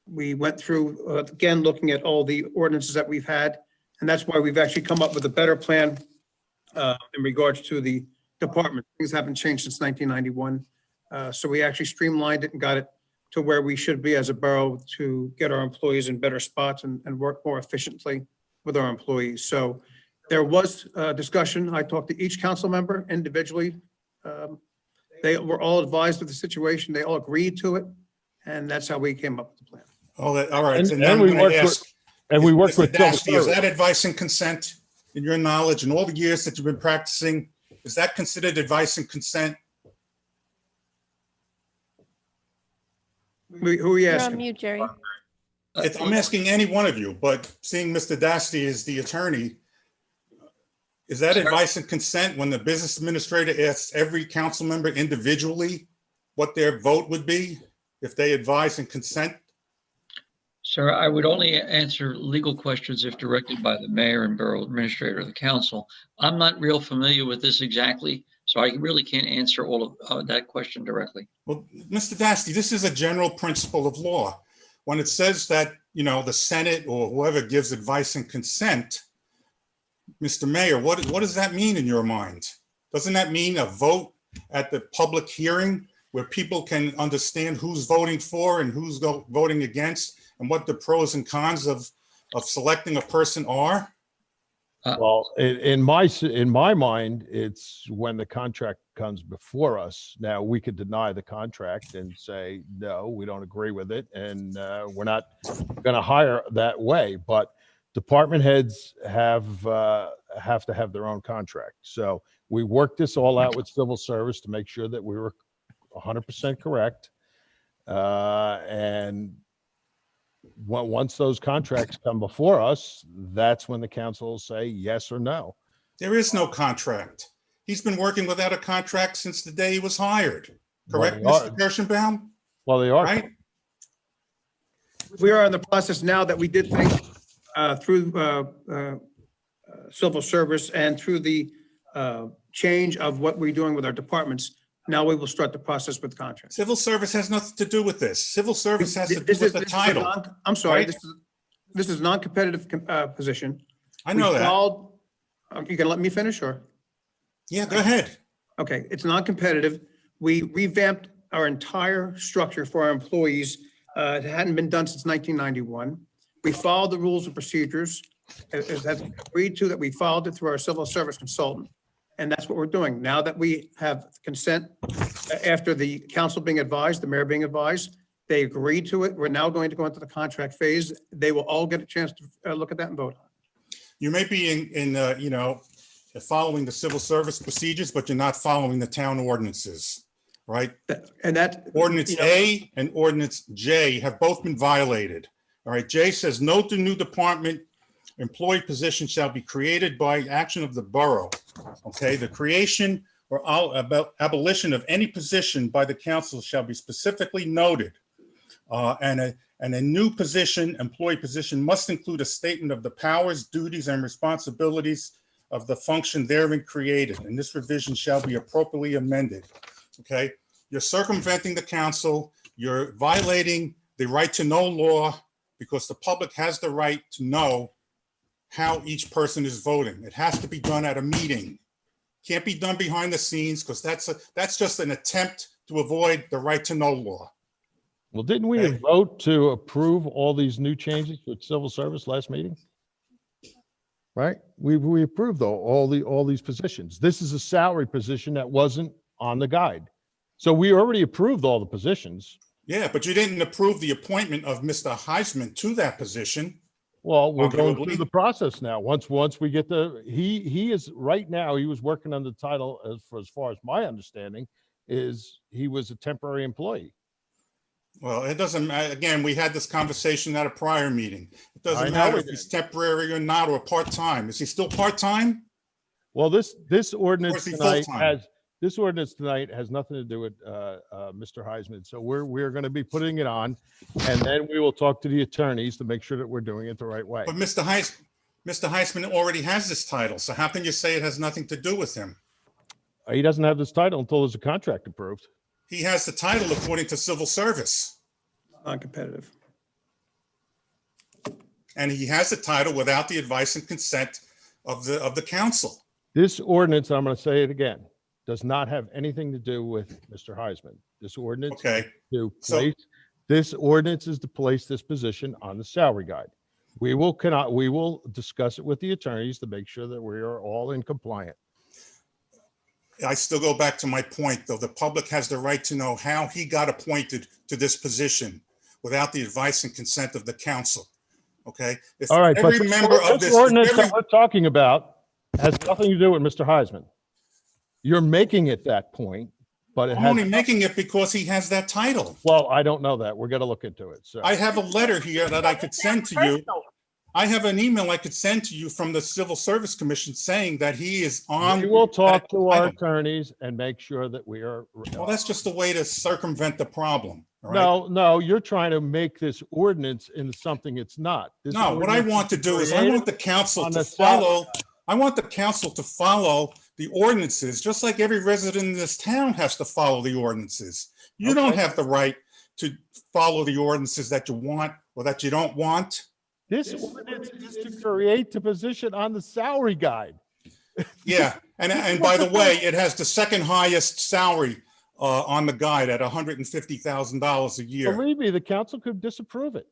We went through, again, looking at all the ordinances that we've had, and that's why we've actually come up with a better plan in regards to the department. Things haven't changed since 1991. So we actually streamlined it and got it to where we should be as a borough to get our employees in better spots and work more efficiently with our employees. So there was a discussion. I talked to each council member individually. They were all advised of the situation. They all agreed to it. And that's how we came up with the plan. All right. And- So now and I'm we going worked to with- ask, And we work Mr. with civil Dasty, is service. that advice and consent in your knowledge and all the years that you've been practicing? Is that considered advice and consent? Who are you You're on asking? mute, Jerry. I'm asking any one of you, but seeing Mr. Dasty as the attorney, is that advice and consent when the business administrator asks every council member individually what their vote would be if they advise and consent? Sir, I would only answer legal questions if directed by the mayor and borough administrator of the council. I'm not real familiar with this exactly, so I really can't answer all of that question directly. Well, Mr. Dasty, this is a general principle of law. When it says that, the Senate or whoever gives advice and consent, Mr. Mayor, what does that mean in your mind? Doesn't that mean a vote at the public hearing where people can understand who's voting for and who's voting against and what the pros and cons of selecting a person are? Well, in my mind, it's when the contract comes before us. Now, we could deny the contract and say, no, we don't agree with it, and we're not going to hire that way. But department heads have to have their own contract. So we worked this all out with civil service to make sure that we were 100% correct. And once those contracts come before us, that's when the council will say yes or no. There is no contract. He's been working without a contract since the day he was hired. Correct, Well, Mr. Kirschenbaum? Well, they are. Right? We are in the process now that we did things through civil service and through the change of what we're doing with our departments. Now we will start the process with contracts. Civil service has nothing to do with this. Civil service has to do This with is- the this is a title. I'm sorry, right? this is non-competitive position. I know We that. followed- You gonna let me finish or? Yeah, go ahead. Okay, it's non-competitive. We revamped our entire structure for our employees. It hadn't been done since 1991. We followed the rules and procedures. As agreed to that, we followed it through our civil service consultant. And that's what we're doing. Now that we have consent, after the council being advised, the mayor being advised, they agreed to it. We're now going to go into the contract phase. They will all get a chance to look at that and vote. You may be following the civil service procedures, but you're not following the town ordinances, right? And that. Ordinance A and Ordinance J have both been violated. All right, J says no to new department employee position shall be created by action of the borough. Okay, the creation or abolition of any position by the council shall be specifically noted. And a new position, employee position, must include a statement of the powers, duties, and responsibilities of the function therein created. And this revision shall be appropriately amended. Okay, you're circumventing the council. You're violating the right to know law because the public has the right to know how each person is voting. It has to be done at a meeting. Can't be done behind the scenes because that's just an attempt to avoid the right to know law. Well, didn't we Okay. vote to approve all these new changes with civil service last meeting? Right? We approved all these positions. This is a salary position that wasn't on the guide. So we already approved all the positions. Yeah, but you didn't approve the appointment of Mr. Heisman to that position. Well, we're going Arguably. through the process now. Once we get he is right now, he was working on the title as far as my understanding is he was a temporary employee. Well, it doesn't matter. Again, we had this conversation at a prior meeting. It I doesn't know matter we if he's did. temporary or not, or part-time. Is he still part-time? Well, this Or ordinance is he tonight full-time? has nothing to do with Mr. Heisman. So we're going to be putting it on, and then we will talk to the attorneys to make sure that we're doing it the right way. But Mr. Heisman already has this title, so how can you say it has nothing to do with him? He doesn't have this title until there's a contract approved. He has the title according to civil service, Non-competitive. and he has the title without the advice and consent of the council. This ordinance, I'm going to say it again, does not have anything to do with Mr. Heisman. This ordinance Okay, this ordinance is to place this position on the salary guide. We will discuss it with the attorneys to make sure that we are all in compliant. I still go back to my point, though. The public has the right to know how he got appointed to this position without the advice and consent of the council. Okay? If All right, but every member of this this, ordinance every- that we're talking about has nothing to do with Mr. Heisman. You're making it that point, but it I'm has, only making it because he has that title. well, I don't know that. We're going to look into it. So I have a letter here that I could send to you. I have an email I could send to you from the Civil Service Commission saying that he is on. we will talk that to our title. attorneys and make sure that we are. Well, that's just a way to circumvent the problem. All right? No, you're trying to make this ordinance into something it's not. This No, what I ordinance want to do is I created want the council on to the salary follow, I want the council to follow the ordinances, just like every resident in this town has to follow the ordinances. You don't Okay. have the right to follow the ordinances that you want or that you don't want. This ordinance is to create the position on the salary guide. Yeah, and by the way, it has the second highest salary on the guide at $150,000 a year. Believe me, the council could disapprove it.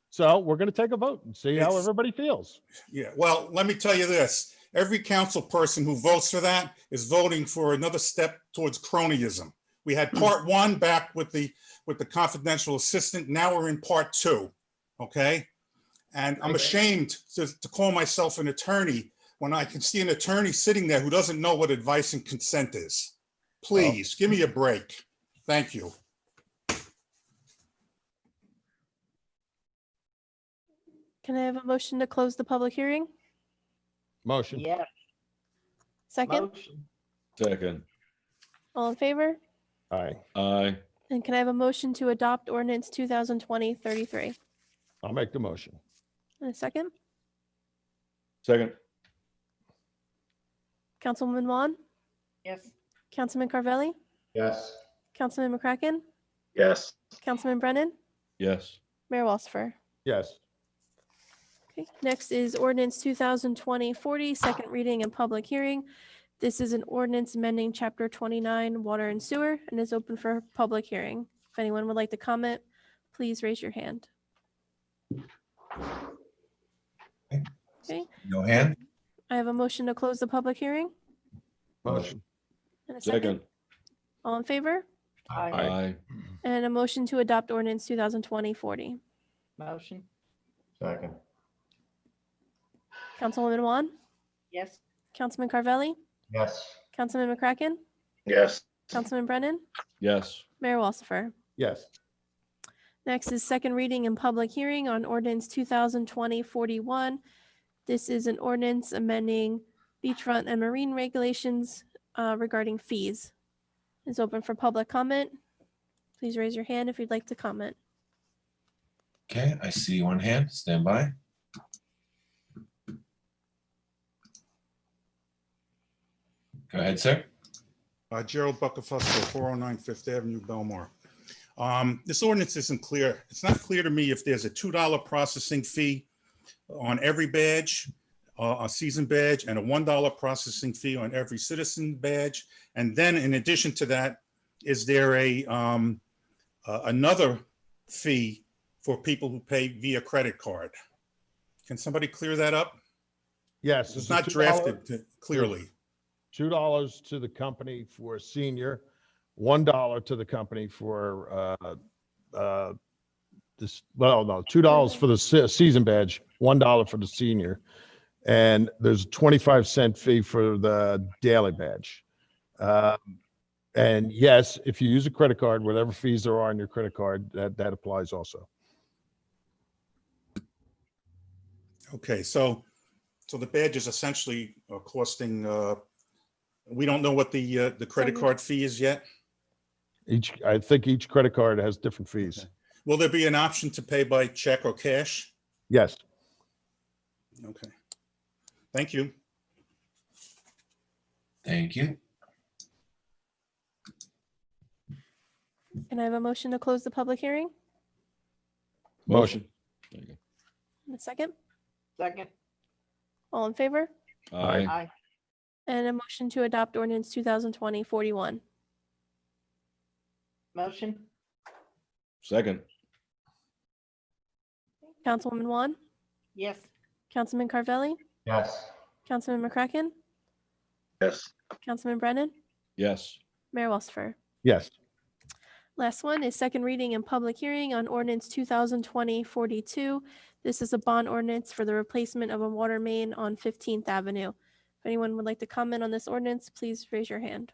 So we're going to take a vote and see how It's- everybody feels. Yeah, well, let me tell you this. Every council person who votes for that is voting for another step towards cronyism. We had part one back with the confidential assistant. Now we're in part two, okay? And I'm ashamed to call myself an attorney when I can see an attorney sitting there who doesn't know what advice and consent is. Please, give me a break. Thank you. Can I have a motion to close the public hearing? Motion. Yeah, Second, motion. Second. all in favor? Aye. Aye. And can I have a motion to adopt ordinance 2020-33? I'll make the motion. And a second, Second. Councilwoman Juan, Yes, Councilman Carvelli, Yes. Councilman McCracken, Yes, Councilman Brennan, Yes. Mayor Walsifer. Yes. Okay, next is ordinance 2020-40, second reading and public hearing. This is an ordinance amending chapter 29, water and sewer, and is open for public hearing. If anyone would like to comment, please raise your hand. Okay, No hand? I have a motion to close the public hearing Motion. and a second. Second. All in favor? aye, Aye. And a motion to adopt ordinance 2020-40. motion. Second. Councilwoman Juan, Yes, Councilman Carvelli, Yes. Councilman McCracken, yes, Councilman Brennan, Yes. Mayor Walsifer. Yes. Next is second reading and public hearing on ordinance 2020-41. This is an ordinance amending beachfront and marine regulations regarding fees. It's open for public comment. Please raise your hand if you'd like to comment. Okay, I see one hand. Stand by. Go ahead, sir. Gerald Buckafusco, 409 Fifth Avenue, Belmar. This ordinance isn't clear. It's not clear to me if there's a $2 processing fee on every badge, a season badge, and a $1 processing fee on every citizen badge. And then in addition to that, is there another fee for people who pay via credit card? Can somebody clear that up? Yes. It's not drafted clearly. $2 to the company for senior, $1 to the company for this, well, no, $2 for the season badge, $1 for the senior. And there's a 25-cent fee for the daily badge. And yes, if you use a credit card, whatever fees there are on your credit card, that applies also. Okay, so the badge is essentially costing, we don't know what the credit card fee is yet? I think each credit card has different fees. Okay. Will there be an option to pay by check or cash? Yes. Okay. Thank you. Thank you. Can I have a motion to close the public hearing? Motion. There you And a second? Second. All in favor? go. Aye. Aye. And a motion to adopt ordinance 2020-41. Motion. Second. Councilwoman Juan, Yes. Councilman Carvelli, Yes. Councilman McCracken, Yes. Councilman Brennan, Yes. Mayor Walsifer. Yes. Last one is second reading and public hearing on ordinance 2020-42. This is a bond ordinance for the replacement of a water main on 15th Avenue. If anyone would like to comment on this ordinance, please raise your hand.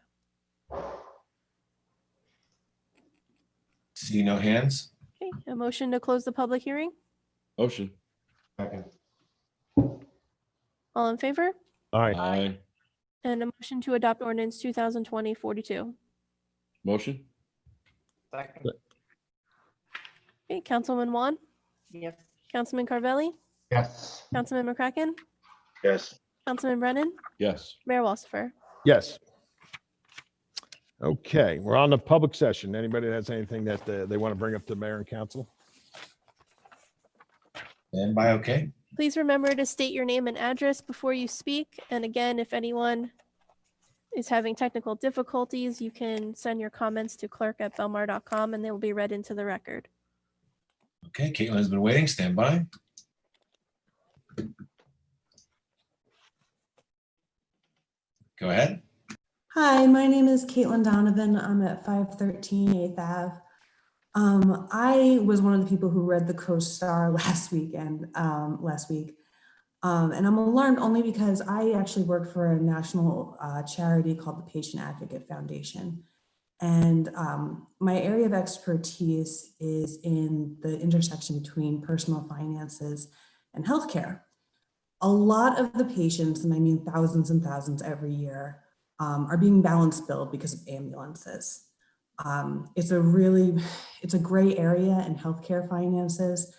See no hands? Okay, a motion to close the public hearing. Motion. Second. All in favor? Aye. Aye. And a motion to adopt ordinance 2020-42. Motion. Second. Okay, Councilwoman Juan, Yes. Councilman Carvelli, Yes. Councilman McCracken, Yes. Councilman Brennan, Yes. Mayor Walsifer. Yes. Okay, we're on the public session. Anybody that has anything that they want to bring up to mayor and council? Stand by, okay? Please remember to state your name and address before you speak. And again, if anyone is having technical difficulties, you can send your comments to clerk@belmar.com and they will be read into the record. Okay, Caitlin has been waiting. Stand by. Go ahead. Hi, my name is Caitlin Donovan. I'm at 513 8th Ave. I was one of the people who read the Co-Star last week. And I'm alarmed only because I actually work for a national charity called the Patient Advocate Foundation. And my area of expertise is in the intersection between personal finances and healthcare. A lot of the patients, and I mean thousands and thousands every year, are being balance billed because of ambulances. It's a gray area in healthcare finances.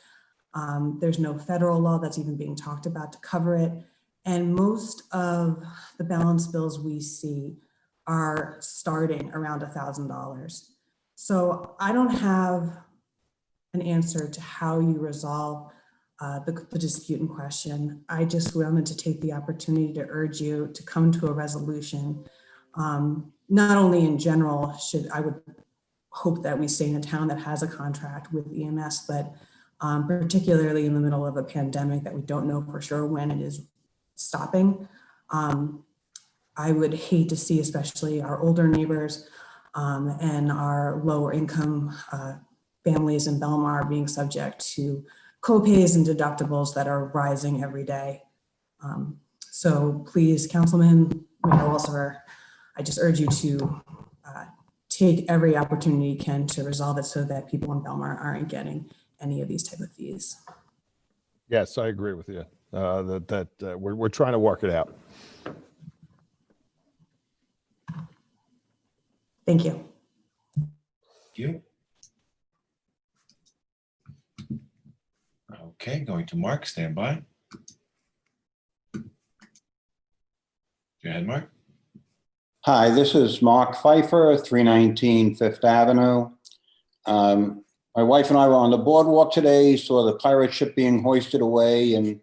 There's no federal law that's even being talked about to cover it. And most of the balance bills we see are starting around $1,000. So I don't have an answer to how you resolve the dispute in question. I just wanted to take the opportunity to urge you to come to a resolution. Not only in general, I would hope that we stay in a town that has a contract with EMS, but particularly in the middle of a pandemic that we don't know for sure when it is stopping. I would hate to see, especially our older neighbors and our lower income families in Belmar being subject to co-pays and deductibles that are rising every day. So please, Councilman, Mayor Walsifer, I just urge you to take every opportunity you can to resolve it so that people in Belmar aren't getting any of these type of fees. Yes, I agree with you. We're trying to work it out. Thank you. Thank you. Okay, going to Mark. Stand by. Go ahead, Mark. Hi, this is Mark Pfeiffer, 319 Fifth Avenue. My wife and I were on the boardwalk today, saw the pirate ship being hoisted away, and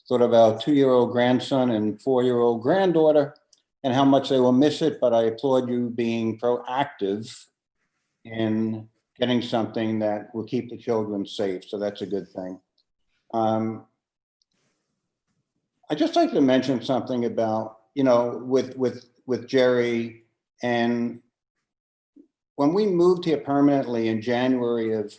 thought of our 2-year-old grandson and 4-year-old granddaughter and how much they will miss it. But I applaud you being proactive in getting something that will keep the children safe. So that's a good thing. I'd just like to mention something about, with Jerry, and when we moved here permanently in January of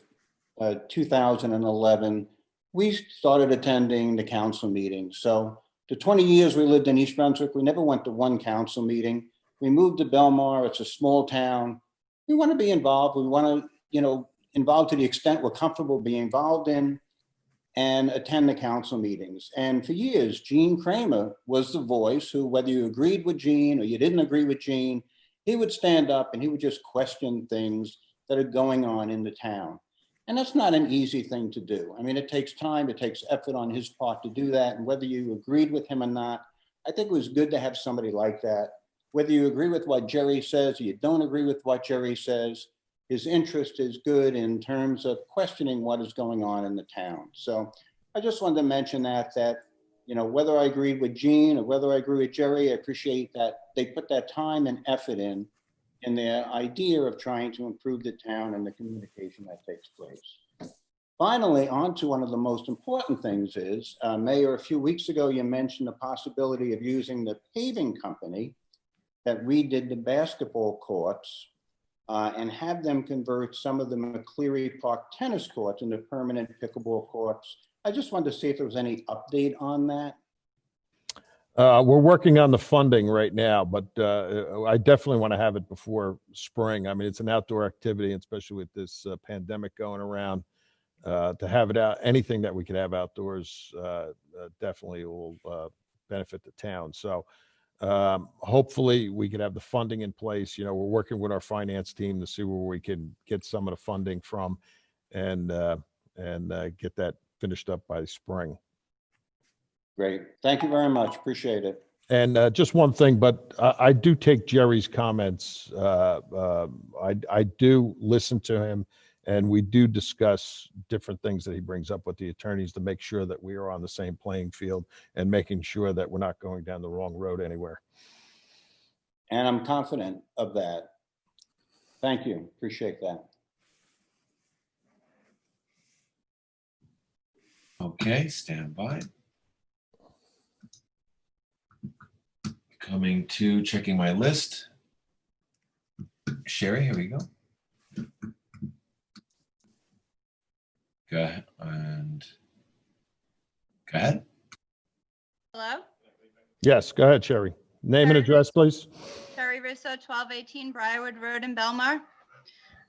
2011, we started attending the council meetings. So the 20 years we lived in East Brunswick, we never went to one council meeting. We moved to Belmar. It's a small town. We want to be involved. We want to, involved to the extent we're comfortable being involved in, and attend the council meetings. And for years, Gene Kramer was the voice who, whether you agreed with Gene or you didn't agree with Gene, he would stand up and he would just question things that are going on in the town. And that's not an easy thing to do. I mean, it takes time, it takes effort on his part to do that. And whether you agreed with him or not, I think it was good to have somebody like that. Whether you agree with what Jerry says or you don't agree with what Jerry says, his interest is good in terms of questioning what is going on in the town. So I just wanted to mention that, whether I agreed with Gene or whether I agree with Jerry, I appreciate that they put that time and effort in their idea of trying to improve the town and the communication that takes place. Finally, on to one of the most important things is, Mayor, a few weeks ago, you mentioned the possibility of using the paving company that redid the basketball courts and have them convert some of the McCleary Park tennis courts into permanent pickleball courts. I just wanted to see if there was any update on that. We're working on the funding right now, but I definitely want to have it before spring. I mean, it's an outdoor activity, especially with this pandemic going around. To have it out, anything that we could have outdoors definitely will benefit the town. So hopefully we could have the funding in place. We're working with our finance team to see where we can get some of the funding from and get that finished up by spring. Great. Thank you very much. Appreciate it. And just one thing, but I do take Jerry's comments. I do listen to him, and we do discuss different things that he brings up with the attorneys to make sure that we are on the same playing field and making sure that we're not going down the wrong road anywhere. And I'm confident of that. Thank you. Appreciate that. Okay, stand by. Coming to checking my list. Sherry, here we go. Go ahead and go ahead. Hello? Yes, go ahead, Sherry. Name and address, please. Sherry Russo, 1218 Briarwood Road in Belmar.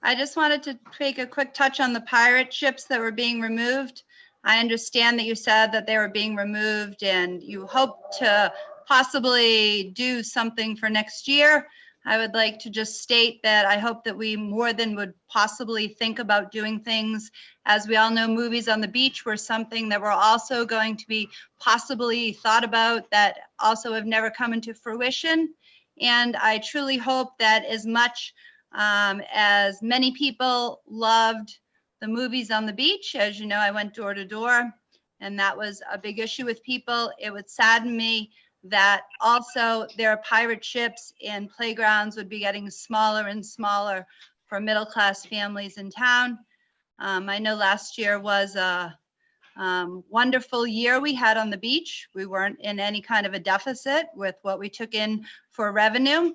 I just wanted to take a quick touch on the pirate ships that were being removed. I understand that you said that they were being removed and you hope to possibly do something for next year. I would like to just state that I hope that we more than would possibly think about doing things. As we all know, movies on the beach were something that were also going to be possibly thought about that also have never come into fruition. And I truly hope that as much as many people loved the movies on the beach, as you know, I went door to door, and that was a big issue with people. It would sadden me that also their pirate ships and playgrounds would be getting smaller and smaller for middle-class families in town. I know last year was a wonderful year we had on the beach. We weren't in any kind of a deficit with what we took in for revenue.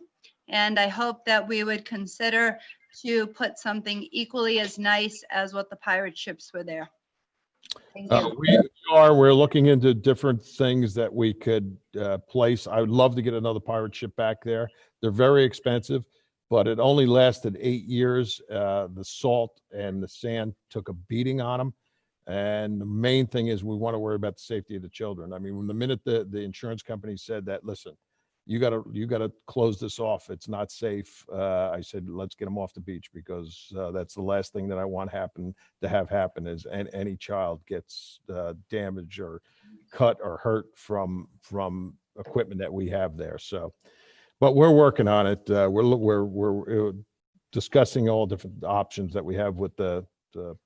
And I hope that we would consider to put something equally as nice as what the pirate ships were there. Thank you. We're looking into different things that we could place. I would love to get another pirate ship back there. They're very expensive, but it only lasted 8 years. The salt and the sand took a beating on them. And the main thing is we want to worry about the safety of the children. I mean, when the minute the insurance company said that, listen, you gotta close this off. It's not safe. I said, let's get them off the beach because that's the last thing that I want to have happen is any child gets damaged or cut or hurt from equipment that we have there. So, but we're working on it. We're discussing all different options that we have with the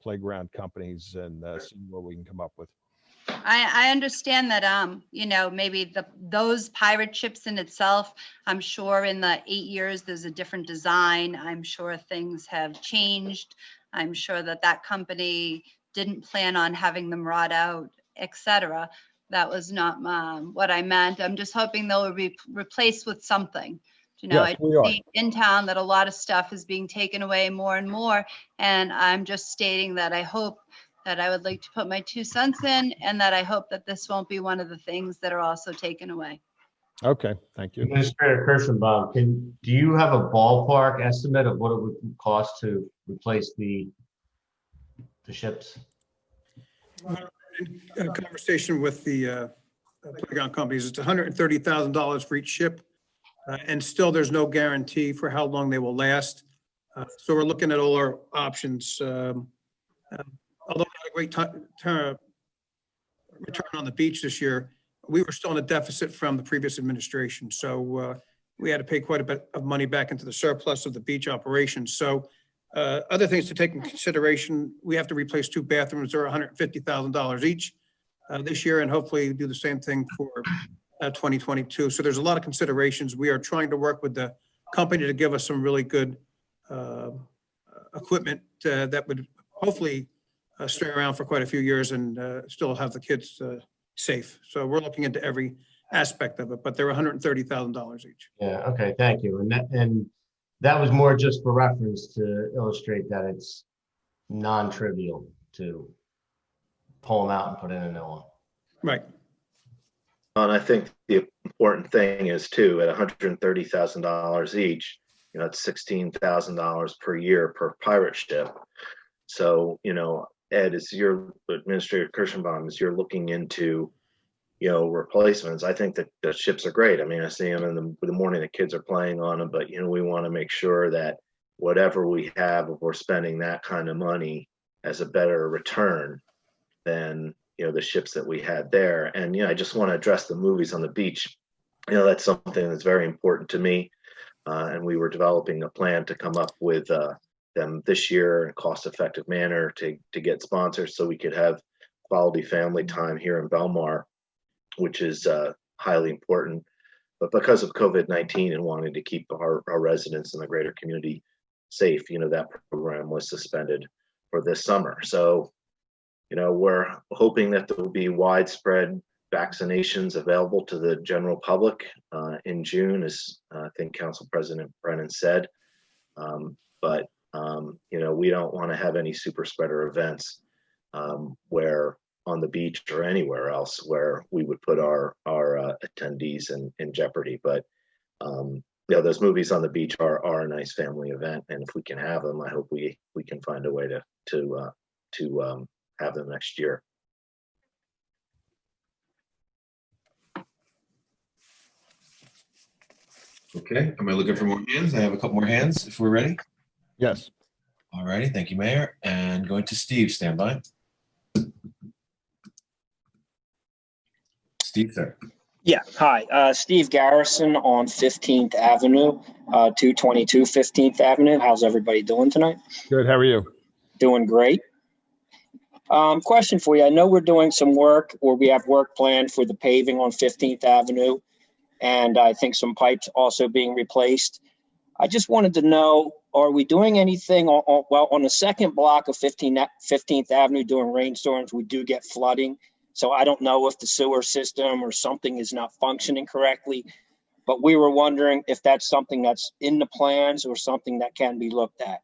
playground companies and seeing what we can come up with. I understand that, maybe those pirate ships in itself, I'm sure in the 8 years, there's a different design. I'm sure things have changed. I'm sure that company didn't plan on having them rot out, etc. That was not what I meant. I'm just hoping they'll be replaced with something. You know, Yes, I we are. see in town that a lot of stuff is being taken away more and more. And I'm just stating that I hope that I would like to put my 2 cents in, and that I hope that this won't be one of the things that are also taken away. Okay, thank you. Administrator Kirschenbaum, do you have a ballpark estimate of what it would cost to replace the ships? In a conversation with the playground companies, it's $130,000 for each ship. And still, there's no guarantee for how long they will last. So we're looking at all our options. Although we had a great return on the beach this year, we were still in a deficit from the previous administration. So we had to pay quite a bit of money back into the surplus of the beach operations. So other things to take in consideration, we have to replace 2 bathrooms. They're $150,000 each this year, and hopefully do the same thing for 2022. So there's a lot of considerations. We are trying to work with the company to give us some really good equipment that would hopefully stay around for quite a few years and still have the kids safe. So we're looking into every aspect of it, but they're $130,000 each. Yeah, okay, thank you. And that was more just for reference to illustrate that it's non-trivial to pull them out and put in a new one. Right. And I think the important thing is too, at $130,000 each, you know, it's $16,000 per year per pirate ship. So, you know, Ed, as your Administrator Kirschenbaum, as you're looking into, you know, replacements, I think that the ships are great. I mean, I see them in the morning, the kids are playing on them, but, you know, we want to make sure that whatever we have, if we're spending that kind of money, as a better return than, you know, the ships that we had there. And, you know, I just want to address the movies on the beach. You know, that's something that's very important to me. And we were developing a plan to come up with them this year in a cost-effective manner to get sponsors so we could have quality family time here in Belmar, which is highly important. But because of COVID-19 and wanting to keep our residents in the greater community safe, you know, that program was suspended for this summer. So, you know, we're hoping that there will be widespread vaccinations available to the general public in June, as I think Council President Brennan said. You know, we don't want to have any super spreader events where on the beach or anywhere else where we would put our attendees in jeopardy. But you know, those movies on the beach are a nice family event, and if we can have them, I hope we can find a way to have them next year. Okay, am I looking for more hands? I have a couple more hands if we're ready. Yes. All righty, thank you, Mayor. And going to Steve, stand by. Steve, sir. Yeah, hi, Steve Garrison on 15th Avenue, 222 15th Avenue. How's everybody doing tonight? Good, how are you? Doing great. Question for you. I know we're doing some work, or we have work planned for the paving on 15th Avenue, and I think some pipes also being replaced. I just wanted to know, are we doing anything on the second block of 15th Avenue during rainstorms? We do get flooding. So I don't know if the sewer system or something is not functioning correctly, but we were wondering if that's something that's in the plans or something that can be looked at.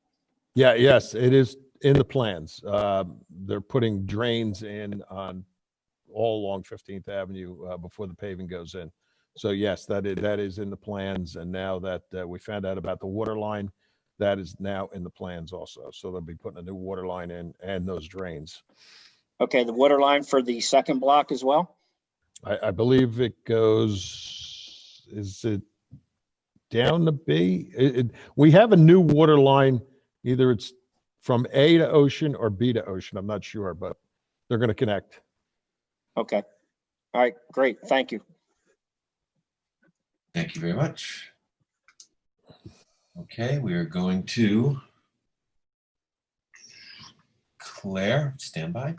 Yeah, yes, it is in the plans. They're putting drains in on all along 15th Avenue before the paving goes in. So yes, that is in the plans. And now that we found out about the water line, that is now in the plans also. So they'll be putting a new water line in and those drains. Okay, the water line for the second block as well? I believe it goes, is it down to B? We have a new water line. Either it's from A to Ocean or B to Ocean. I'm not sure, but they're going to connect. Okay. All right, great. Thank you. Thank you very much. Okay, we are going to Claire, stand by.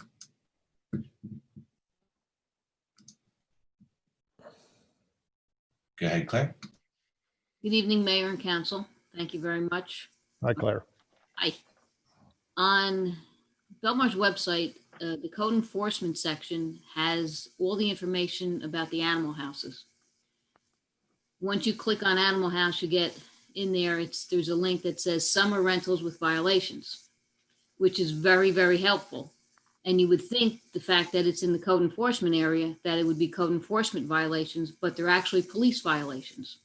Go ahead, Claire. Good evening, Mayor and Council. Thank you very much. Hi, Claire. Hi. On Belmar's website, the code enforcement section has all the information about the animal houses. once you click on Animal House, you get in there, there's a link that says summer rentals with violations, which is very, very helpful. And you would think the fact that it's in the code enforcement area, that it would be code enforcement violations, but they're actually police violations,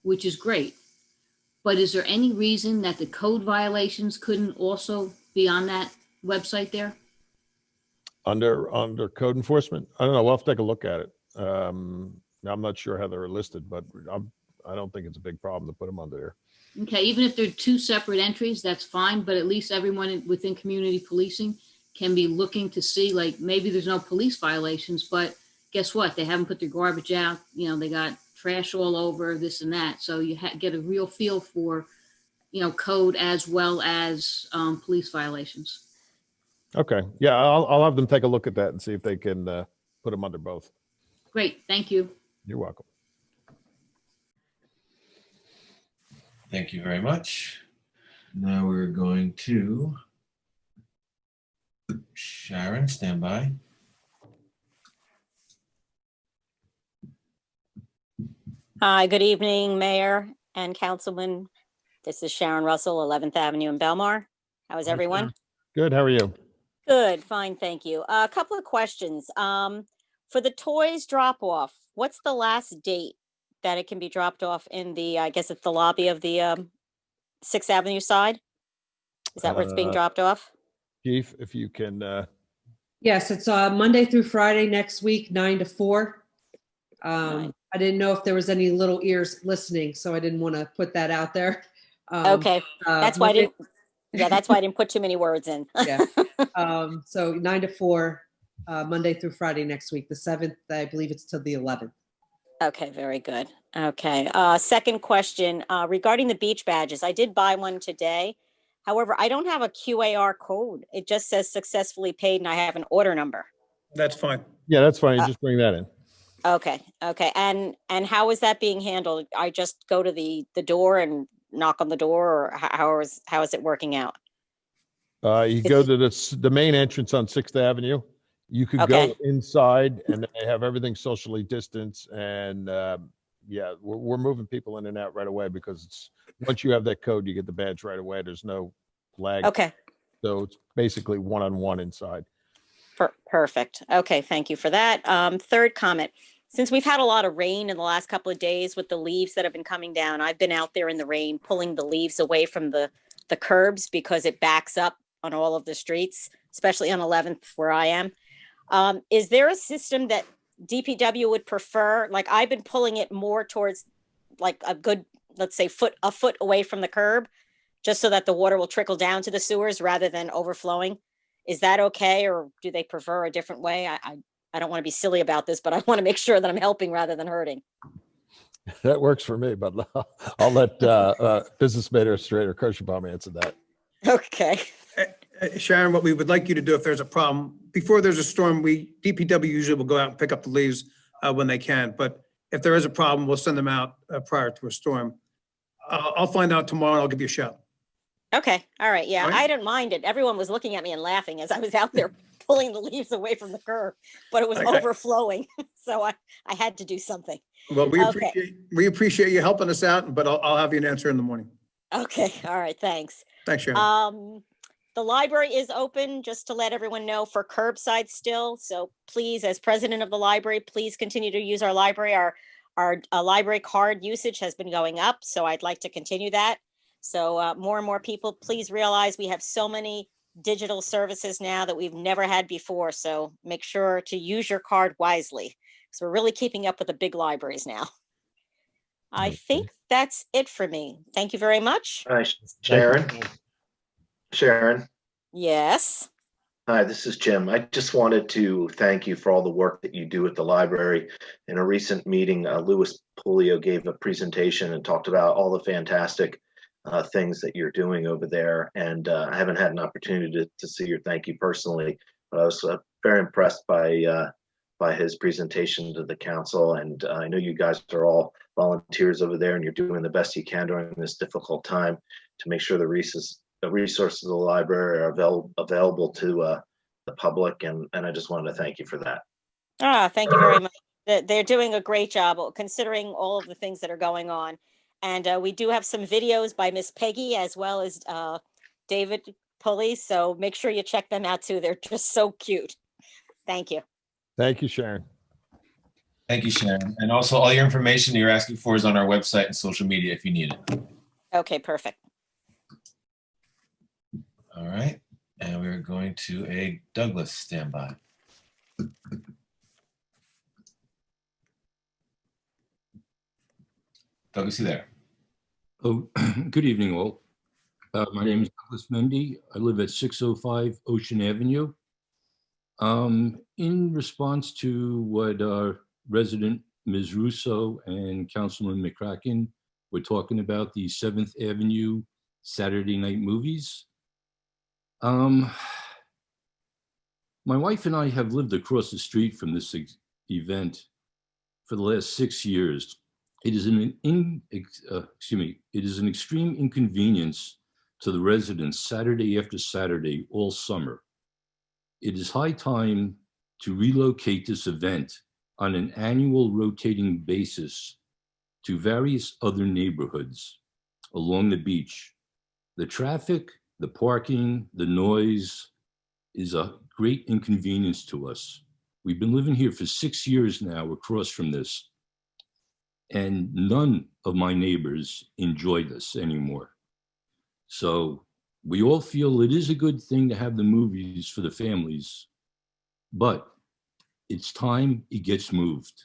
which is great. But is there any reason that the code violations couldn't also be on that website there? Under code enforcement? I don't know. We'll have to take a look at it. I'm not sure how they're listed, but I don't think it's a big problem to put them under there. Okay, even if they're two separate entries, that's fine, but at least everyone within community policing can be looking to see, like, maybe there's no police violations, but guess what? They haven't put their garbage out. You know, they got trash all over, this and that. So you get a real feel for, you know, code as well as police violations. Okay. Yeah, I'll have them take a look at that and see if they can put them under both. Great, thank you. You're welcome. Thank you very much. Now we're going to Sharon, stand by. Hi, good evening, Mayor and Councilman. This is Sharon Russell, 11th Avenue in Belmar. How is everyone? Good. How are you? Good, fine, thank you. A couple of questions. For the toys drop-off, what's the last date that it can be dropped off in the, I guess it's the lobby of the 6th Avenue side? Is that where it's being dropped off? Chief, if you can. Yes, it's Monday through Friday next week, 9 to 4. I didn't know if there was any little ears listening, so I didn't want to put that out there. Okay, that's why I didn't. Yeah, that's why I didn't put too many words in. Yeah. So 9 to 4, Monday through Friday next week. The 7th, I believe it's till the 11th. Okay, very good. Okay. Second question regarding the beach badges. I did buy one today. However, I don't have a QAR code. It just says successfully paid and I have an order number. That's fine. Yeah, that's fine. You just bring that in. Okay. Okay. And how is that being handled? I just go to the door and knock on the door, or how is it working out? You go to the main entrance on 6th Avenue. You could go inside and they have everything socially distanced. And yeah, we're moving people in and out right away because once you have that code, you get the badge right away. There's no lag. Okay. So it's basically one-on-one inside. Perfect. Okay. Thank you for that. Third comment. Since we've had a lot of rain in the last couple of days with the leaves that have been coming down, I've been out there in the rain pulling the leaves away from the curbs because it backs up on all of the streets, especially on 11th where I am. Is there a system that DPW would prefer? Like, I've been pulling it more towards like a good, let's say a foot away from the curb, just so that the water will trickle down to the sewers rather than overflowing. Is that okay? Or do they prefer a different way? I don't want to be silly about this, but I want to make sure that I'm helping rather than hurting. That works for me, but I'll let Business Administrator Kirschenbaum answer that. Okay. Sharon, what we would like you to do if there's a problem, before there's a storm, DPW usually will go out and pick up the leaves when they can. But if there is a problem, we'll send them out prior to a storm. I'll find out tomorrow and I'll give you a shout. Okay. All right. Yeah, All right. I didn't mind it. Everyone was looking at me and laughing as I was out there pulling the leaves away from the curb, but it was Okay. overflowing. So I had to do something. Well, we Okay. appreciate you helping us out, but I'll have you an answer in the morning. Okay. All right. Thanks. Thanks, Sharon. The library is open, just to let everyone know, for curbside still. So please, as president of the library, please continue to use our library. Our library card usage has been going up, so I'd like to continue that. So more and more people, please realize we have so many digital services now that we've never had before. So make sure to use your card wisely. So we're really keeping up with the big libraries now. I think that's it for me. Thank you very much. Hi, Sharon. Sharon. Yes. Hi, this is Jim. I just wanted to thank you for all the work that you do at the library. In a recent meeting, Louis Pulio gave a presentation and talked about all the fantastic things that you're doing over there. And I haven't had an opportunity to see or thank you personally, but I was very impressed by his presentation to the council. And I know you guys are all volunteers over there and you're doing the best you can during this difficult time to make sure the resources of the library are available to the public. And I just wanted to thank you for that. Thank you very much. They're doing a great job considering all of the things that are going on. And we do have some videos by Miss Peggy as well as David Pulley. So make sure you check them out too. They're just so cute. Thank you. Thank you, Sharon. Thank you, Sharon. And also all your information you're asking for is on our website and social media if you need it. Okay, perfect. All right. And we're going to a Douglas standby. Douglas, you there? Oh, good evening, all. My name is Douglas Mendy. I live at 605 Ocean Avenue. In response to what resident Ms. Russo and Councilman McCracken were talking about, the 7th Avenue Saturday night movies. My wife and I have lived across the street from this event for the last 6 years. It is an extreme inconvenience to the residents Saturday after Saturday all summer. It is high time to relocate this event on an annual rotating basis to various other neighborhoods along the beach. The traffic, the parking, the noise is a great inconvenience to us. We've been living here for 6 years now across from this, and none of my neighbors enjoy this anymore. So we all feel it is a good thing to have the movies for the families, but it's time it gets moved.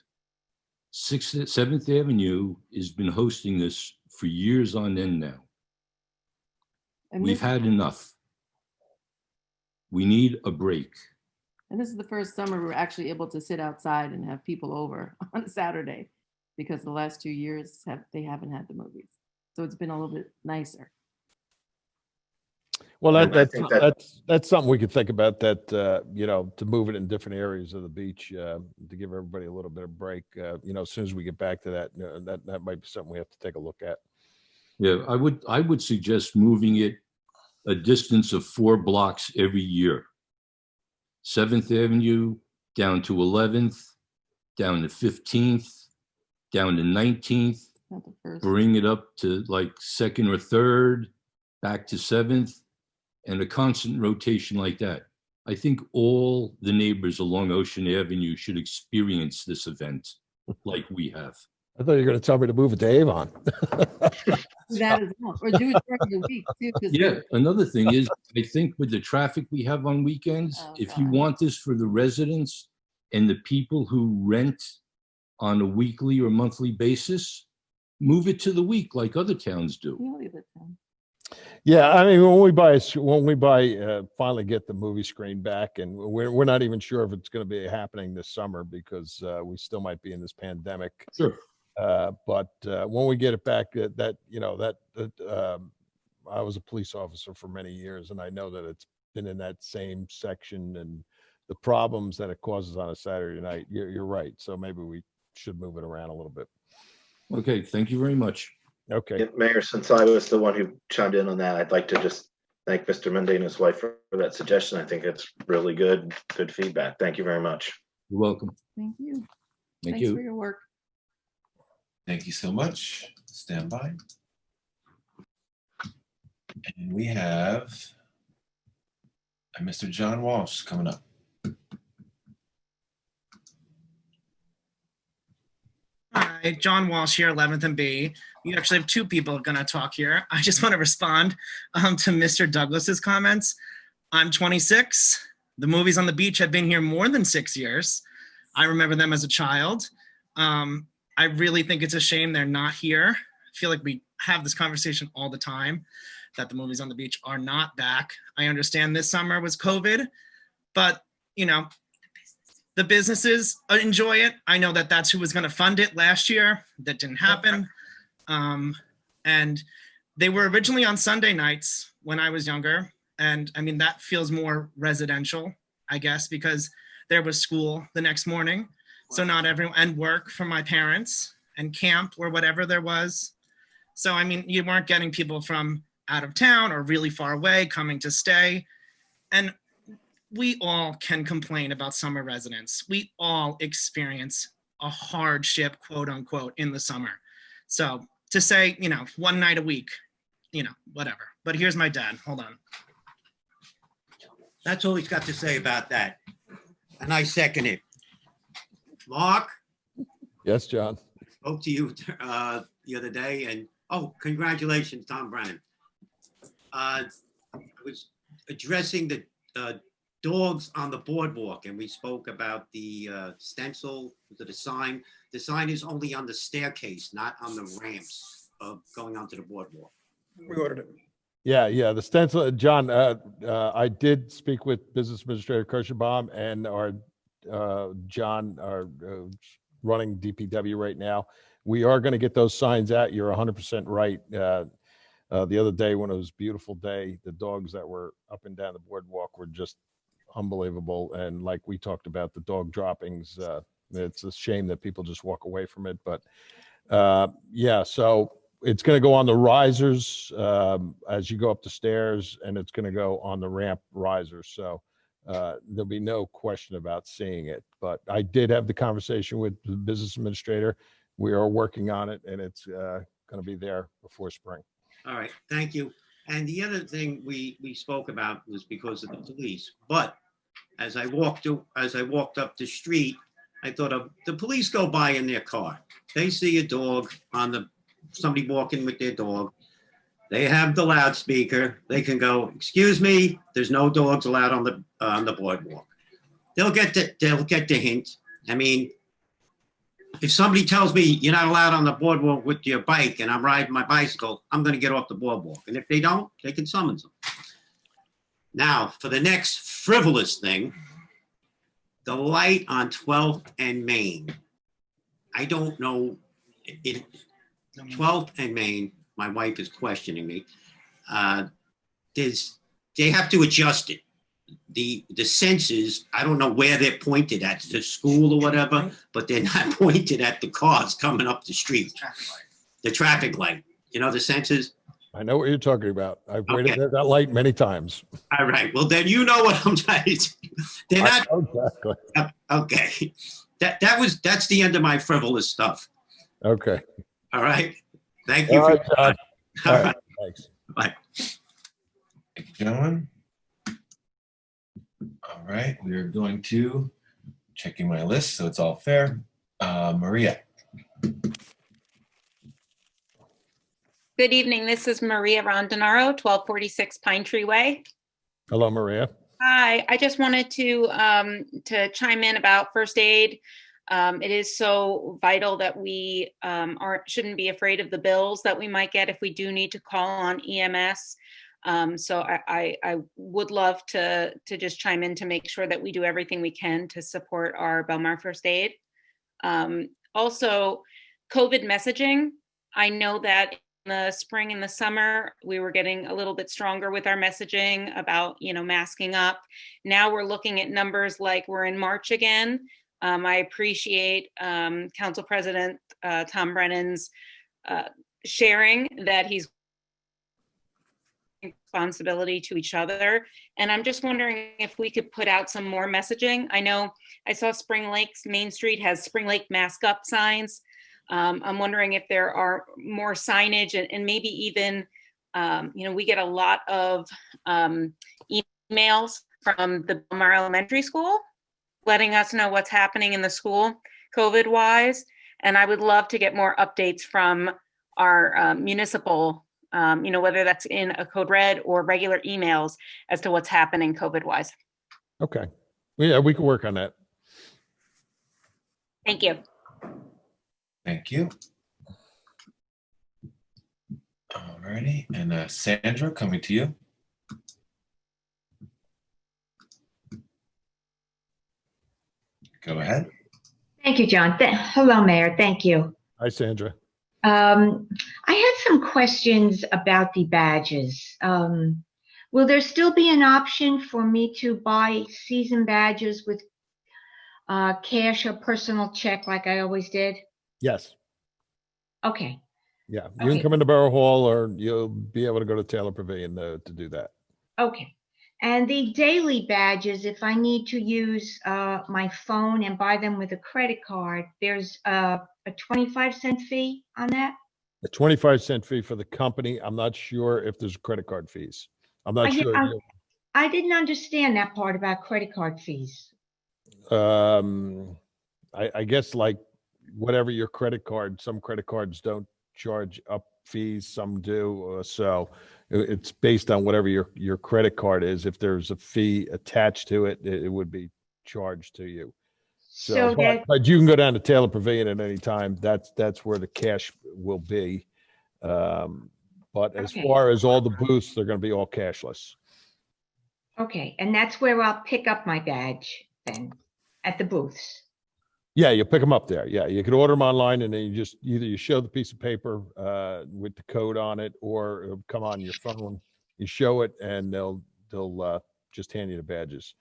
7th Avenue has been hosting this for years on end now. And We've had enough. We need a break. And this is the first summer we're actually able to sit outside and have people over on a Saturday, because the last 2 years they haven't had the movies. So it's been a little bit nicer. Well, And I think that's something we could think about, that, you know, to move it in different areas of the beach, to give everybody a little bit of break. You know, as soon as we get back to that, that might be something we have to take a look at. Yeah, I would suggest moving it a distance of 4 blocks every year. 7th Avenue down to 11th, down to 15th, down to 19th, bring it up to like 2nd or 3rd, back to 7th, and a constant rotation like that. I think all the neighbors along Ocean Avenue should experience this event like we have. I thought you were going to tell me to move it to Avon. That is well, or do it during the week too. Yeah, another thing is, I think with the traffic we have on weekends, if you want this for the residents and the people who rent on a weekly or monthly basis, move it to the week like other towns do. Yeah, I mean, when we finally get the movie screen back, and we're not even sure if it's going to be happening this summer because we still might be in this pandemic. Sure. But when we get it back, I was a police officer for many years, and I know that it's been in that same section, and the problems that it causes on a Saturday night. You're right. So maybe we should move it around a little bit. Okay, thank you very much. Okay. Yeah, Mayor, since I was the one who chimed in on that, I'd like to just thank Mr. Mendy and his wife for that suggestion. I think it's really good feedback. Thank you very much. You're welcome. Thank you. Thank Thanks you for your work. Thank you so much. Stand by. And we have Mr. John Walsh coming up. Hi, John Walsh here, 11th and B. You actually have 2 people going to talk here. I just want to respond to Mr. Douglas's comments. I'm 26. The movies on the beach have been here more than 6 years. I remember them as a child. I really think it's a shame they're not here. I feel like we have this conversation all the time that the movies on the beach are not back. I understand this summer was COVID, but you know, the businesses enjoy it. I know that that's who was going to fund it last year. That didn't happen. And they were originally on Sunday nights when I was younger. And I mean, that feels more residential, I guess, because there was school the next morning. So not everyone, and work for my parents and camp or whatever there was. So, I mean, you weren't getting people from out of town or really far away coming to stay. And we all can complain about summer residents. We all experience a hardship, quote unquote, in the summer. So to say, one night a week, whatever. But here's my dad. Hold on. That's all he's got to say about that. And I second it. Mark, Yes, John. spoke to you the other day, and congratulations, Tom Brennan. I was addressing the dogs on the boardwalk, and we spoke about the stencil, the sign. The sign is only on the staircase, not on the ramps of going onto the boardwalk. We ordered it. Yeah. The stencil, John, I did speak with Business Administrator Kirschenbaum and our John, our running DPW right now. We are going to get those signs out. You're 100% right. The other day when it was a beautiful day, the dogs that were up and down the boardwalk were just unbelievable. And like we talked about, the dog droppings, it's a shame that people just walk away from it. But so it's going to go on the risers as you go up the stairs, and it's going to go on the ramp risers. So there'll be no question about seeing it. But I did have the conversation with the business administrator. We are working on it, and it's going to be there before spring. All right, thank you. And the other thing we spoke about was because of the police. But as I walked up the street, I thought of the police go by in their car. They see a dog somebody walking with their dog. They have the loudspeaker. They can go, "Excuse me, there's no dogs allowed on the boardwalk." They'll get the hint. I mean, if somebody tells me you're not allowed on the boardwalk with your bike and I'm riding my bicycle, I'm going to get off the boardwalk. And if they don't, they can summons them. Now, for the next frivolous thing, the light on 12th and Main. I don't know. 12th and Main, my wife is questioning me. They have to adjust it. The sensors, I don't know where they're pointed at, the school or whatever, but they're not pointed at the cars coming up the street. The traffic light, the sensors. I know what you're talking about. I've waited at that light many times. All right. Well, then you know what I'm trying to say. They're not. Exactly. Okay. That's the end of my frivolous stuff. Okay. All right. Thank you. All right, John. All right. Thanks. Bye. Thank you, gentlemen. All right, we are going to checking my list so it's all fair. Maria. Good evening. This is Maria Rondinaro, 1246 Pine Tree Way. Hello, Maria. Hi. I just wanted to chime in about first aid. It is so vital that we shouldn't be afraid of the bills that we might get if we do need to call on EMS. So I would love to just chime in to make sure that we do everything we can to support our Belmar first aid. Also, COVID messaging. I know that in the spring and the summer, we were getting a little bit stronger with our messaging about, masking up. Now we're looking at numbers like we're in March again. I appreciate Council President Tom Brennan's sharing that he's responsibility to each other. And I'm just wondering if we could put out some more messaging. I know I saw Spring Lake's Main Street has Spring Lake mask up signs. I'm wondering if there are more signage and maybe even, we get a lot of emails from the Belmar Elementary School letting us know what's happening in the school COVID wise. And I would love to get more updates from our municipal, whether that's in a code red or regular emails as to what's happening COVID wise. Okay. Yeah, we can work on that. Thank you. Thank you. All righty. And Sandra, coming to you. Go ahead. Thank you, John. Hello, Mayor. Thank you. Hi, Sandra. I had some questions about the badges. Will there still be an option for me to buy season badges with cash or personal check like I always did? Yes. Okay. Yeah. You can come into Borough Hall or you'll be able to go to Taylor Pavilion to do that. Okay. And the daily badges, if I need to use my phone and buy them with a credit card, there's a 25-cent fee on that? A 25-cent fee for the company. I'm not sure if there's credit card fees. I'm not sure. I didn't understand that part about credit card fees. I guess like whatever your credit card, some credit cards don't charge up fees, some do. So it's based on whatever your credit card is. If there's a fee attached to it, it would be charged to you. So, but you can go down to Taylor Pavilion at any time. That's where the cash will be. But as far as all the booths, they're going to be all cashless. Okay, and that's where I'll pick up my badge then, at the booths. Yeah, you pick them up there. Yeah, you can order them online, and then you just either you show the piece of paper with the code on it, or it'll come on your phone. You show it, and they'll just hand you the badges.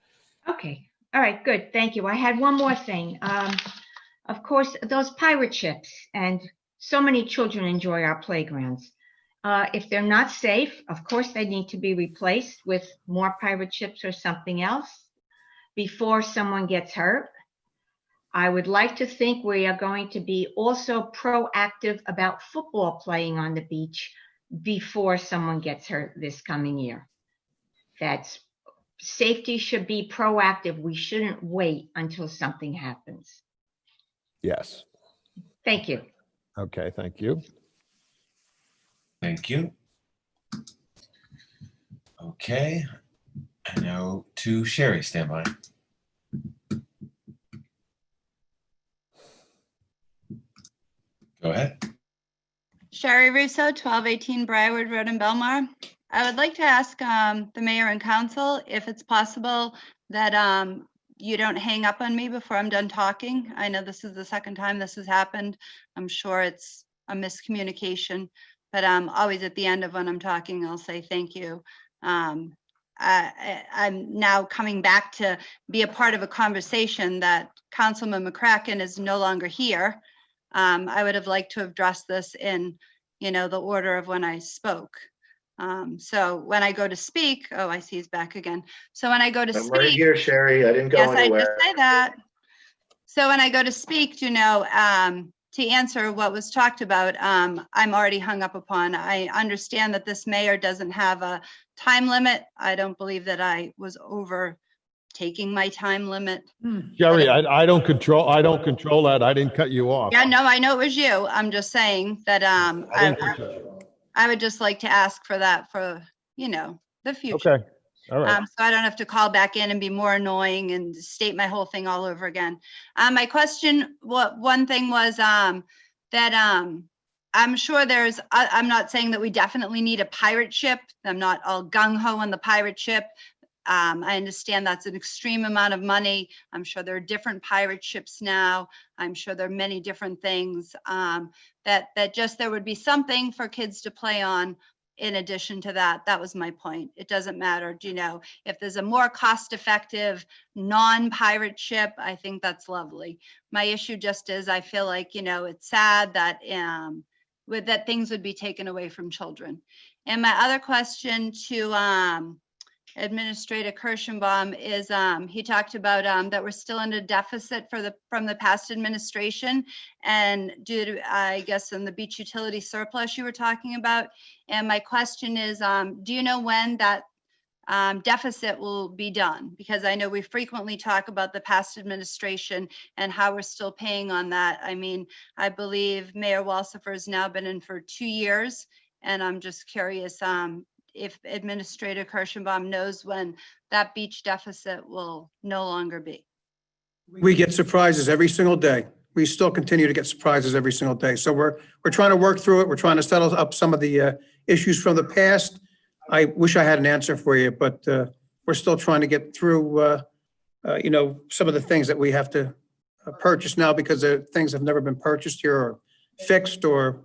Okay, all right, good, thank you. I had one more thing. Of course, those pirate ships, and so many children enjoy our playgrounds. If they're not safe, of course, they need to be replaced with more pirate ships or something else before someone gets hurt. I would like to think we are going to be also proactive about football playing on the beach before someone gets hurt this coming year. That's safety should be proactive. We shouldn't wait until something happens. Yes. Thank you. Okay, thank you. Thank you. Okay, and now to Sherry, stand by. Go ahead. Sherry Russo, 1218 Briarwood Road in Belmar. I would like to ask the mayor and council if it's possible that you don't hang up on me before I'm done talking. I know this is the second time this has happened. I'm sure it's a miscommunication, but always at the end of when I'm talking, I'll say thank you. I'm now coming back to be a part of a conversation that Councilman McCracken is no longer here. I would have liked to have addressed this in, the order of when I spoke. So when I go to speak, oh, I see he's back again. So when I go to speak, I'm right here, Sherry. I didn't go anywhere. Yes, I did say that. So when I go to speak, to answer what was talked about, I'm already hung up upon. I understand that this mayor doesn't have a time limit. I don't believe that I was overtaking my time limit. Sherry, I don't control that. I didn't cut you off. Yeah, no, I know it was you. I'm just saying that I would just like to ask for that for, the future. Okay. All right. So I don't have to call back in and be more annoying and state my whole thing all over again. My question, one thing was that I'm sure I'm not saying that we definitely need a pirate ship. I'm not all gung-ho on the pirate ship. I understand that's an extreme amount of money. I'm sure there are different pirate ships now. I'm sure there are many different things that just there would be something for kids to play on in addition to that. That was my point. It doesn't matter, if there's a more cost-effective non-pirate ship, I think that's lovely. My issue just is I feel like, it's sad that that things would be taken away from children. And my other question to Administrator Kirschenbaum is he talked about that we're still in a deficit from the past administration, and due to, I guess, in the beach utility surplus you were talking about. And my question is, do you know when that deficit will be done? Because I know we frequently talk about the past administration and how we're still paying on that. I mean, I believe Mayor Walsifer has now been in for 2 years, and I'm just curious if Administrator Kirschenbaum knows when that beach deficit will no longer be. We get surprises every single day. We still continue to get surprises every single day. So we're trying to work through it. We're trying to settle up some of the issues from the past. I wish I had an answer for you, but we're still trying to get through, some of the things that we have to purchase now because things have never been purchased here or fixed or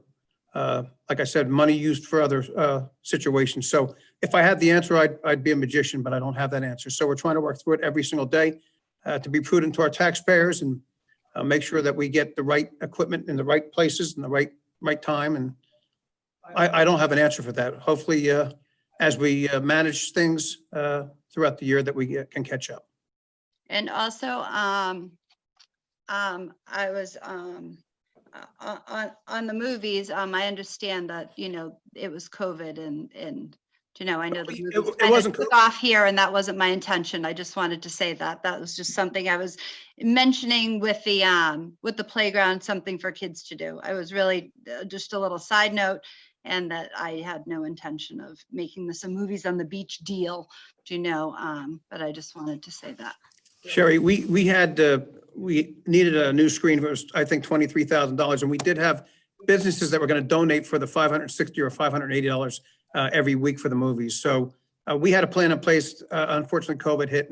like I said, money used for other situations. So if I had the answer, I'd be a magician, but I don't have that answer. So we're trying to work through it every single day to be prudent to our taxpayers and make sure that we get the right equipment in the right places in the right time. And I don't have an answer for that. Hopefully, as we manage things throughout the year that we can catch up. And also, I was on the movies. I understand that, you know, it was COVID and you know, I know the movies It wasn't took off here, and that wasn't my intention. I just wanted to say that was just something I was mentioning with the playground, something for kids to do. I was really just a little side note, and that I had no intention of making this a movies on the beach deal, you know, but I just wanted to say that. Sherry, we needed a new screen. It was, I think, $23,000, and we did have businesses that were going to donate for the $560 or $580 every week for the movies. So we had a plan in place. Unfortunately, COVID hit,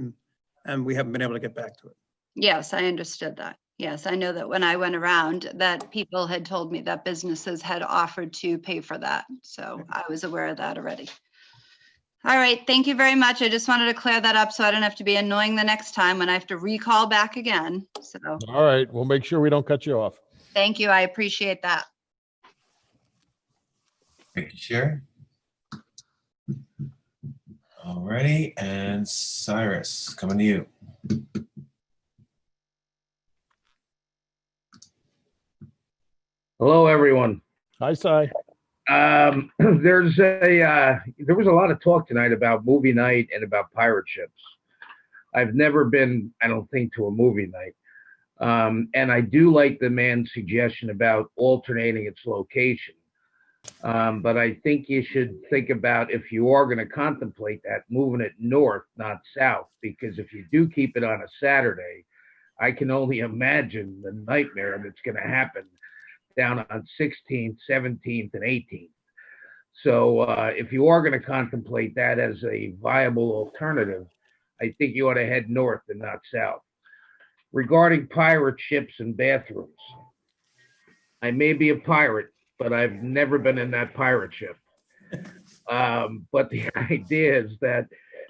and we haven't been able to get back to it. Yes, I understood that. Yes, I know that when I went around, that people had told me that businesses had offered to pay for that. So I was aware of that already. All right, thank you very much. I just wanted to clear that up so I don't have to be annoying the next time when I have to recall back again. So All right, we'll make sure we don't cut you off. thank you. I appreciate that. Thank you, Sherry. All righty, and Cyrus, coming to you. Hello, everyone. Hi, Cy. There was a lot of talk tonight about movie night and about pirate ships. I've never been, I don't think, to a movie night. And I do like the man's suggestion about alternating its location. But I think you should think about, if you are going to contemplate that, moving it north, not south, because if you do keep it on a Saturday, I can only imagine the nightmare that's going to happen down on 16th, 17th, and 18th. So if you are going to contemplate that as a viable alternative, I think you ought to head north and not south. Regarding pirate ships and bathrooms, I may be a pirate, but I've never been in that pirate ship. But the idea is that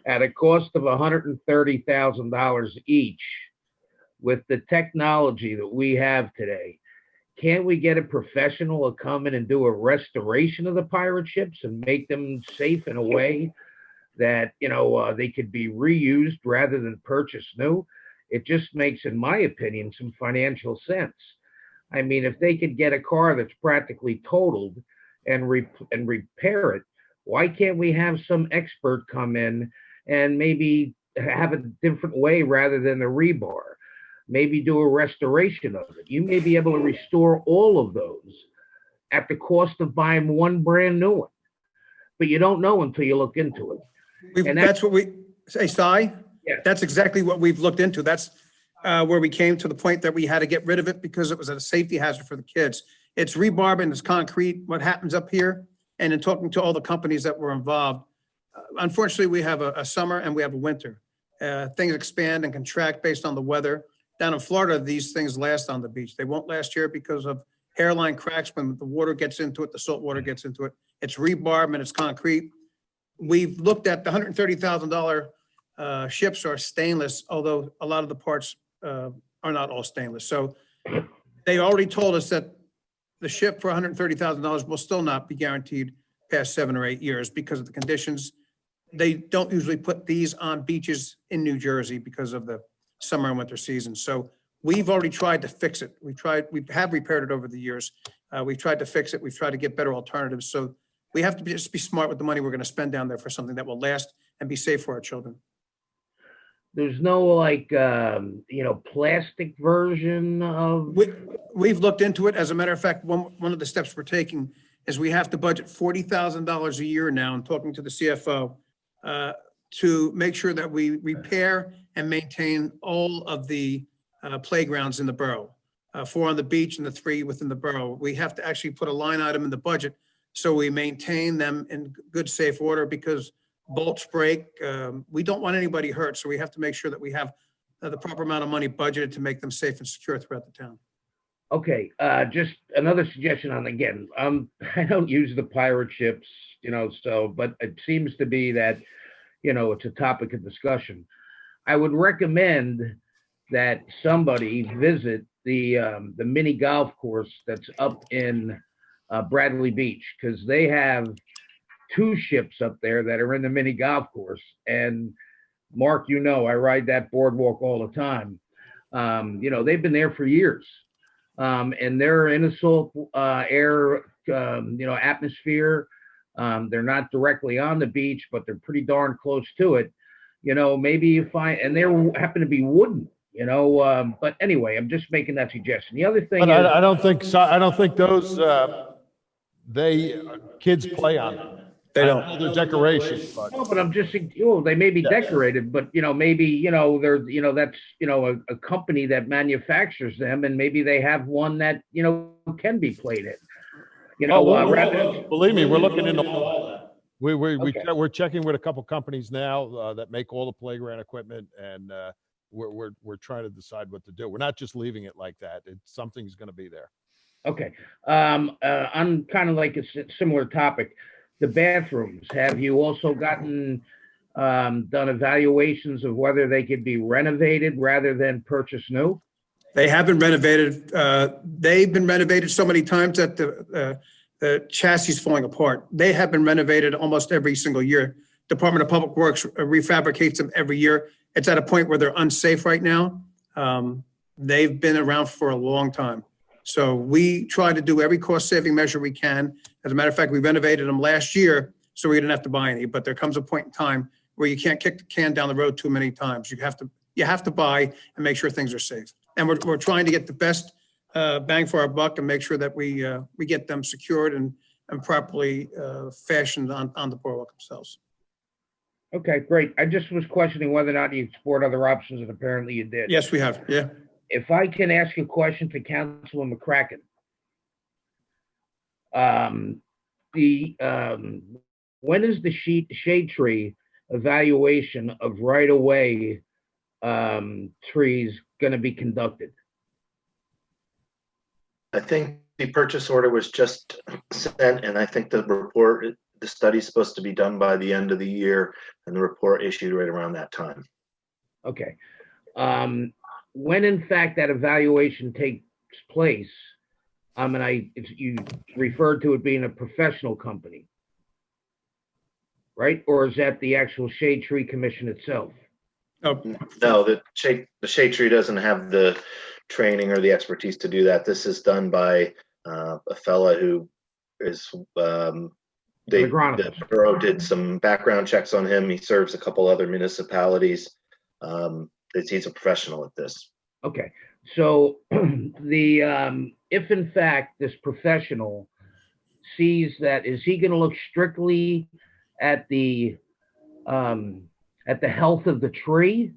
at a cost of $130,000 each, with the technology that we have today, can't we get a professional to come in and do a restoration of the pirate ships and make them safe in a way that, you know, they could be reused rather than purchase new? It just makes, in my opinion, some financial sense. I mean, if they could get a car that's practically totaled and repair it, why can't we have some expert come in and maybe have a different way rather than the rebar? Maybe do a restoration of it. You may be able to restore all of those at the cost of buying one brand new one, but you don't know until you look into it. That's what we say, Cy. Yeah. That's exactly what we've looked into. That's where we came to the point that we had to get rid of it because it was a safety hazard for the kids. It's rebar and it's concrete. What happens up here, and in talking to all the companies that were involved, unfortunately, we have a summer and we have a winter. Things expand and contract based on the weather. Down in Florida, these things last on the beach. They won't last here because of hairline cracks when the water gets into it, the salt water gets into it. It's rebar and it's concrete. We've looked at the $130,000 ships are stainless, although a lot of the parts are not all stainless. So they already told us that the ship for $130,000 will still not be guaranteed past 7 or 8 years because of the conditions. They don't usually put these on beaches in New Jersey because of the summer and winter season. So we've already tried to fix it. We have repaired it over the years. We've tried to fix it. We've tried to get better alternatives. So we have to just be smart with the money we're going to spend down there for something that will last and be safe for our children. There's no like, plastic version of. We've looked into it. As a matter of fact, one of the steps we're taking is we have to budget $40,000 a year now. I'm talking to the CFO to make sure that we repair and maintain all of the playgrounds in the borough, 4 on the beach and the 3 within the borough. We have to actually put a line item in the budget so we maintain them in good, safe order because bolts break. We don't want anybody hurt, so we have to make sure that we have the proper amount of money budgeted to make them safe and secure throughout the town. Okay, just another suggestion on, again, I don't use the pirate ships, but it seems to be that, it's a topic of discussion. I would recommend that somebody visit the mini golf course that's up in Bradley Beach, because they have 2 ships up there that are in the mini golf course, and Mark, you know, I ride that boardwalk all the time. They've been there for years. And they're in a salt air, atmosphere. They're not directly on the beach, but they're pretty darn close to it. Maybe you find, and they happen to be wooden. But anyway, I'm just making that suggestion. The other thing But is, I don't think so. I don't think those kids play on them. They I don't. know they're decorations, but no, but I'm just saying, they may be decorated, but maybe they're that's a company that manufactures them, and maybe they have one that can be played in. believe me, we're looking into all that. Okay. We're checking with a couple companies now that make all the playground equipment, and we're trying to decide what to do. We're not just leaving it like that. Something's going to be there. Okay. On kind of like a similar topic, the bathrooms. Have you also gotten done evaluations of whether they could be renovated rather than purchase new? They have been renovated. They've been renovated so many times that the chassis is falling apart. They have been renovated almost every single year. Department of Public Works refabricates them every year. It's at a point where they're unsafe right now. They've been around for a long time. So we try to do every cost-saving measure we can. As a matter of fact, we renovated them last year, so we didn't have to buy any. But there comes a point in time where you can't kick the can down the road too many times. You have to buy and make sure things are safe. And we're trying to get the best bang for our buck and make sure that we get them secured and properly fashioned on the boardwalk themselves. Okay, great. I just was questioning whether or not you explored other options, and apparently you did. Yes, we have. Yeah. If I can ask a question to Councilman McCracken. When is the shade tree evaluation of right-of-way trees going to be conducted? I think the purchase order was just sent, and I think the study's supposed to be done by the end of the year, and the report issued right around that time. Okay. When in fact that evaluation takes place, and you referred to it being a professional company, right? Or is that the actual Shade Tree Commission itself? Oh. No, the shade tree doesn't have the training or the expertise to do that. This is done by a fella who is the borough did some background checks on him. He serves a couple other municipalities. He's a professional at this. Okay, so if in fact this professional sees that, is he going to look strictly at the health of the tree,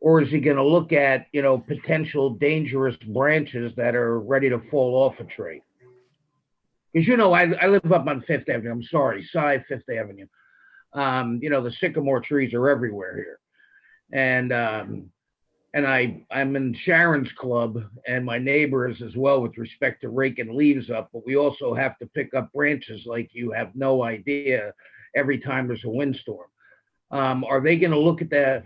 or is he going to look at potential dangerous branches that are ready to fall off a tree? Because I live up on Fifth Avenue. I'm sorry, Fifth Avenue. The sycamore trees are everywhere here, and I'm in Sharon's club, and my neighbors as well with respect to raking leaves up. But we also have to pick up branches like you have no idea every time there's a windstorm. Are they going to look at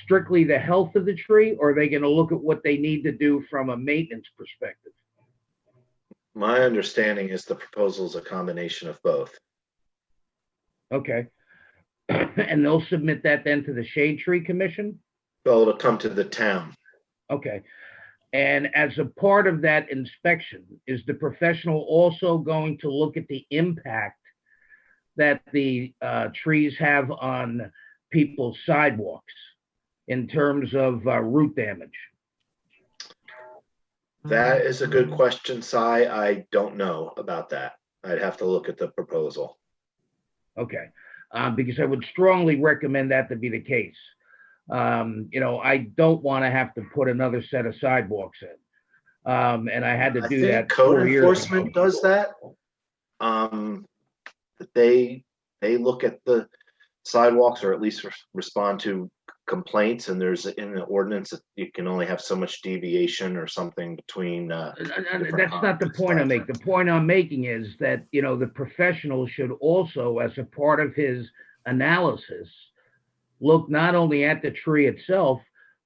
strictly the health of the tree, or are they going to look at what they need to do from a maintenance perspective? My understanding is the proposal is a combination of both. Okay. And they'll submit that then to the Shade Tree Commission? Well, it'll come to the town. Okay. And as a part of that inspection, is the professional also going to look at the impact that the trees have on people's sidewalks in terms of root damage? That is a good question, Cy. I don't know about that. I'd have to look at the proposal. Okay, because I would strongly recommend that to be the case. I don't want to have to put another set of sidewalks in. And I had to do that. Code enforcement does that. They look at the sidewalks, or at least respond to complaints, and there's in the ordinance that you can only have so much deviation or something between that's not the point I'm making. The point I'm making is that the professional should also, as a part of his analysis, look not only at the tree itself,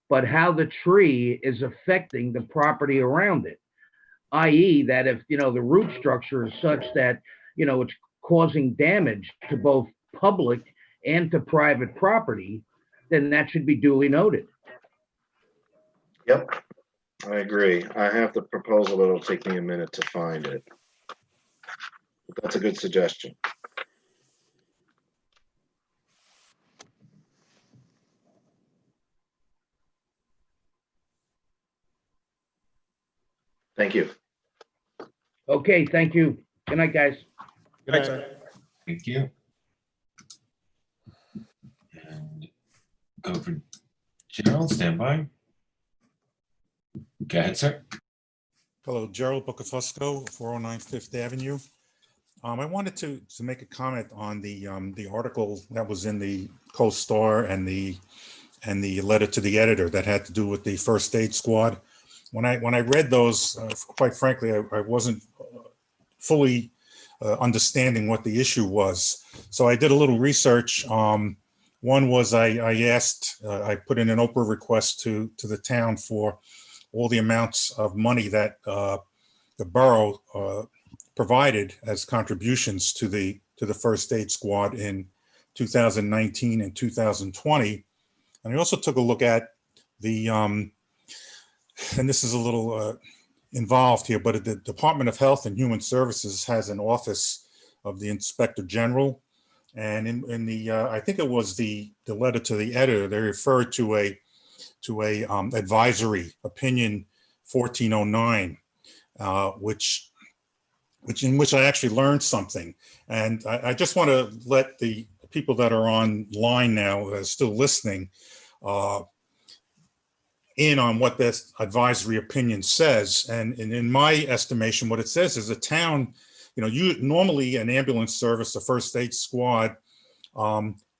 but how the tree is affecting the property around it, i.e. that if the root structure is such that it's causing damage to both public and to private property, then that should be duly noted. Yep, I agree. I have the proposal. It'll take me a minute to find it. But that's a good suggestion. Thank you. Okay, thank you. Good night, guys. Good night, sir. Thank you. And go for Gerald, stand by. Go ahead, sir. Hello, Gerald Bucafusco, 409 Fifth Avenue. I wanted to make a comment on the article that was in the Co-Star and the letter to the editor that had to do with the first aid squad. When I read those, quite frankly, I wasn't fully understanding what the issue was. So I did a little research. One was I asked, I put in an Oprah request to the town for all the amounts of money that the borough provided as contributions to the first aid squad in 2019 and 2020. And I also took a look at the, and this is a little involved here, but the Department of Health and Human Services has an office of the Inspector General. And in the, I think it was the letter to the editor, they referred to a advisory opinion 1409, in which I actually learned something. And I just want to let the people that are online now that are still listening in on what this advisory opinion says. And in my estimation, what it says is a town, normally an ambulance service, a first aid squad,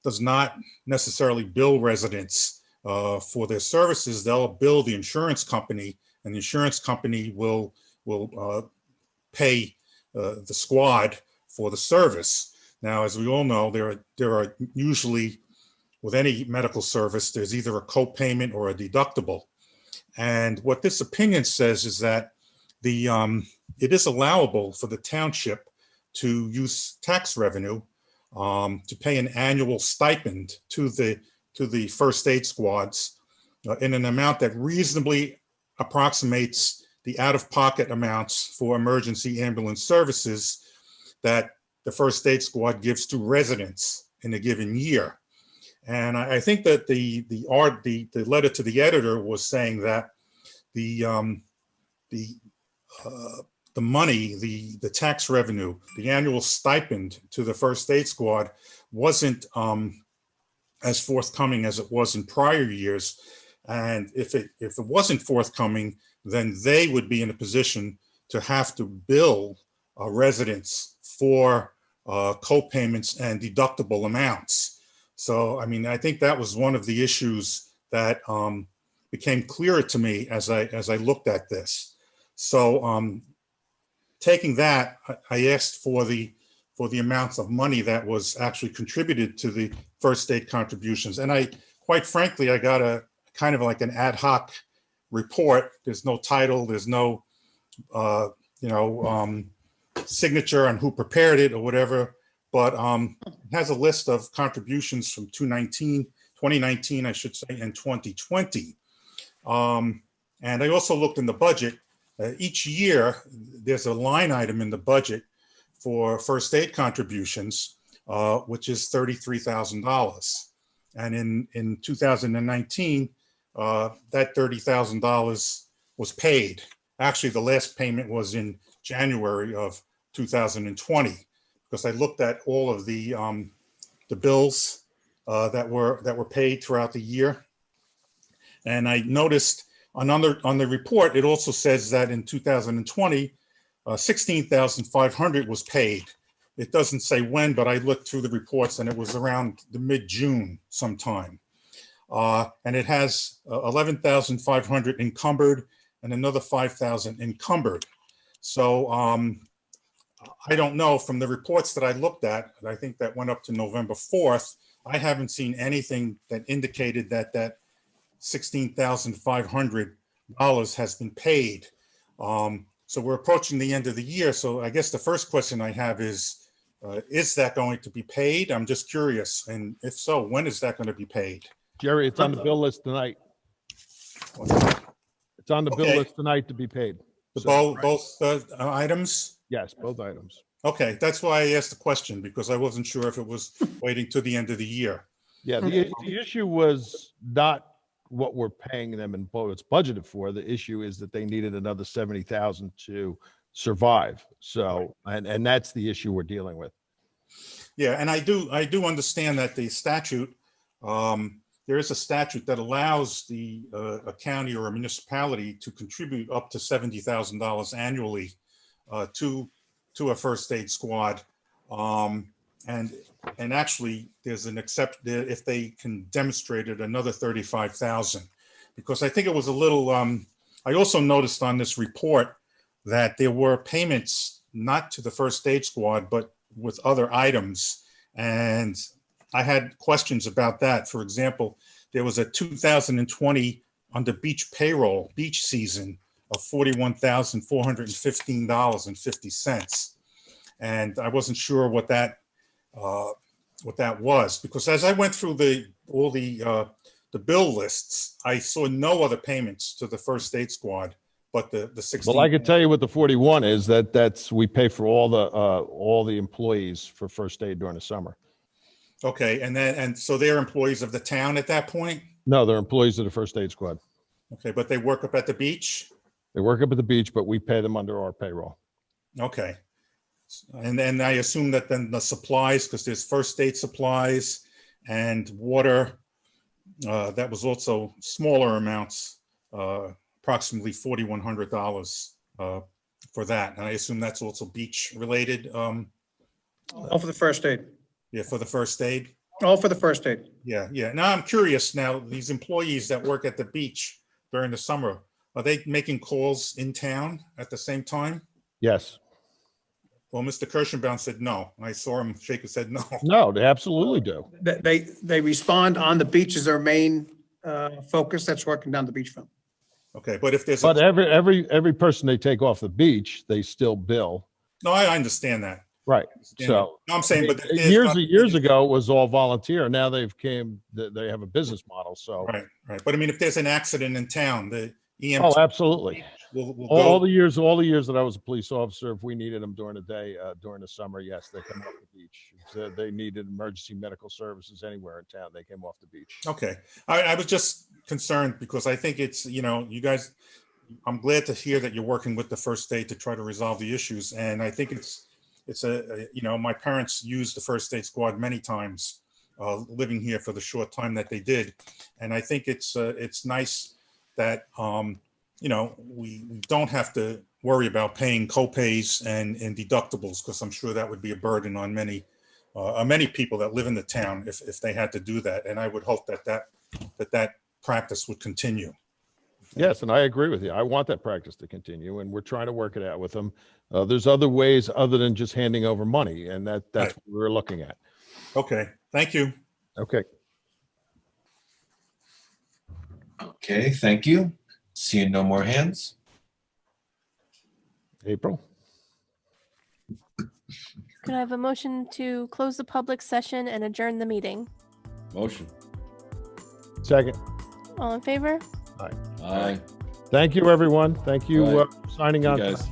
does not necessarily bill residents for their services. They'll bill the insurance company, and the insurance company will pay the squad for the service. Now, as we all know, there are usually, with any medical service, there's either a co-payment or a deductible. And what this opinion says is that it is allowable for the township to use tax revenue to pay an annual stipend to the first aid squads in an amount that reasonably approximates the out-of-pocket amounts for emergency ambulance services that the first aid squad gives to residents in a given year. And I think that the letter to the editor was saying that the money, the tax revenue, the annual stipend to the first aid squad wasn't as forthcoming as it was in prior years. And if it wasn't forthcoming, then they would be in a position to have to bill residents for co-payments and deductible amounts. So, I mean, I think that was one of the issues that became clearer to me as I looked at this. So, taking that, I asked for the amounts of money that was actually contributed to the first aid contributions, and quite frankly, I got a kind of like an ad hoc report. There's no title, there's no signature on who prepared it or whatever, but it has a list of contributions from 2019, I should say, and 2020. And I also looked in the budget. Each year, there's a line item in the budget for first aid contributions, which is $33,000. And in 2019, that $30,000 was paid. Actually, the last payment was in January of 2020, because I looked at all of the bills that were paid throughout the year, and I noticed on the report it also says that in 2020, $16,500 was paid. It doesn't say when, but I looked through the reports and it was around the mid-June sometime. And it has $11,500 encumbered and another $5,000 encumbered. So I don't know, from the reports that I looked at, I think that went up to November 4th, I haven't seen anything that indicated that that $16,500 has been paid. So we're approaching the end of the year. So I guess the first question I have is that going to be paid? I'm just curious. And if so, when is that going to be paid? Jerry, it's on the bill list tonight. It's on the bill Okay. list tonight to be paid. Both items? Yes, both items. Okay, that's why I asked the question, because I wasn't sure if it was waiting to the end of the year. Yeah, the issue was not what we're paying them and what it's budgeted for. The issue is that they needed another 70,000 to survive. So, and that's the issue we're dealing with. Yeah, and I do understand that the statute, there is a statute that allows a county or a municipality to contribute up to $70,000 annually to a first aid squad. And actually, there's an if they can demonstrate it, another 35,000. Because I think it was a little, I also noticed on this report that there were payments not to the first aid squad, but with other items. And I had questions about that. For example, there was a 2020 under beach payroll, beach season of $41,415.50. And I wasn't sure what that was, because as I went through all the bill lists, I saw no other payments to the first aid squad, but the 16. Well, I can tell you what the 41 is. That's we pay for all the employees for first aid during the summer. Okay, and so they're employees of the town at that point? No, they're employees of the first aid squad. Okay, but they work up at the beach? They work up at the beach, but we pay them under our payroll. Okay. And then I assume that then the supplies, because there's first aid supplies and water, that was also smaller amounts, approximately $4,100 for that. And I assume that's also beach related. All for the first aid. Yeah, for the first aid. All for the first aid. Yeah, yeah. Now I'm curious now, these employees that work at the beach during the summer, are they making calls in town at the same time? Yes. Well, Mr. Kirschenbaum said no. I saw him shake his head no. No, they absolutely do. They respond on the beach as their main focus. That's working down the beach front. Okay, but if there's But every person they take off the beach, they still bill. No, I understand that. Right. Yeah. So No, I'm saying, but years ago it was all volunteer. Now they have a business model. So right. But I mean, if there's an accident in town, the EMT. Oh, absolutely. will all go. the years that I was a police officer, if we needed them during the day, during the summer, yes, they come off the beach. If they needed emergency medical services anywhere in town, they came off the beach. Okay. I was just concerned because I think it's, you guys, I'm glad to hear that you're working with the first aid to try to resolve the issues. And I think it's my parents used the first aid squad many times, living here for the short time that they did. And I think it's nice that, we don't have to worry about paying co-pays and deductibles, because I'm sure that would be a burden on many people that live in the town if they had to do that. And I would hope that practice would continue. Yes, and I agree with you. I want that practice to continue, and we're trying to work it out with them. There's other ways other than just handing over money, and that's Right. what we're looking at. Okay, thank you. Okay. Okay, thank you. Seeing no more hands. April? Could I have a motion to close the public session and adjourn the meeting? Motion. Second. All in favor? Aye. Aye. Thank you, everyone. Thank you All right. for signing See you on. guys.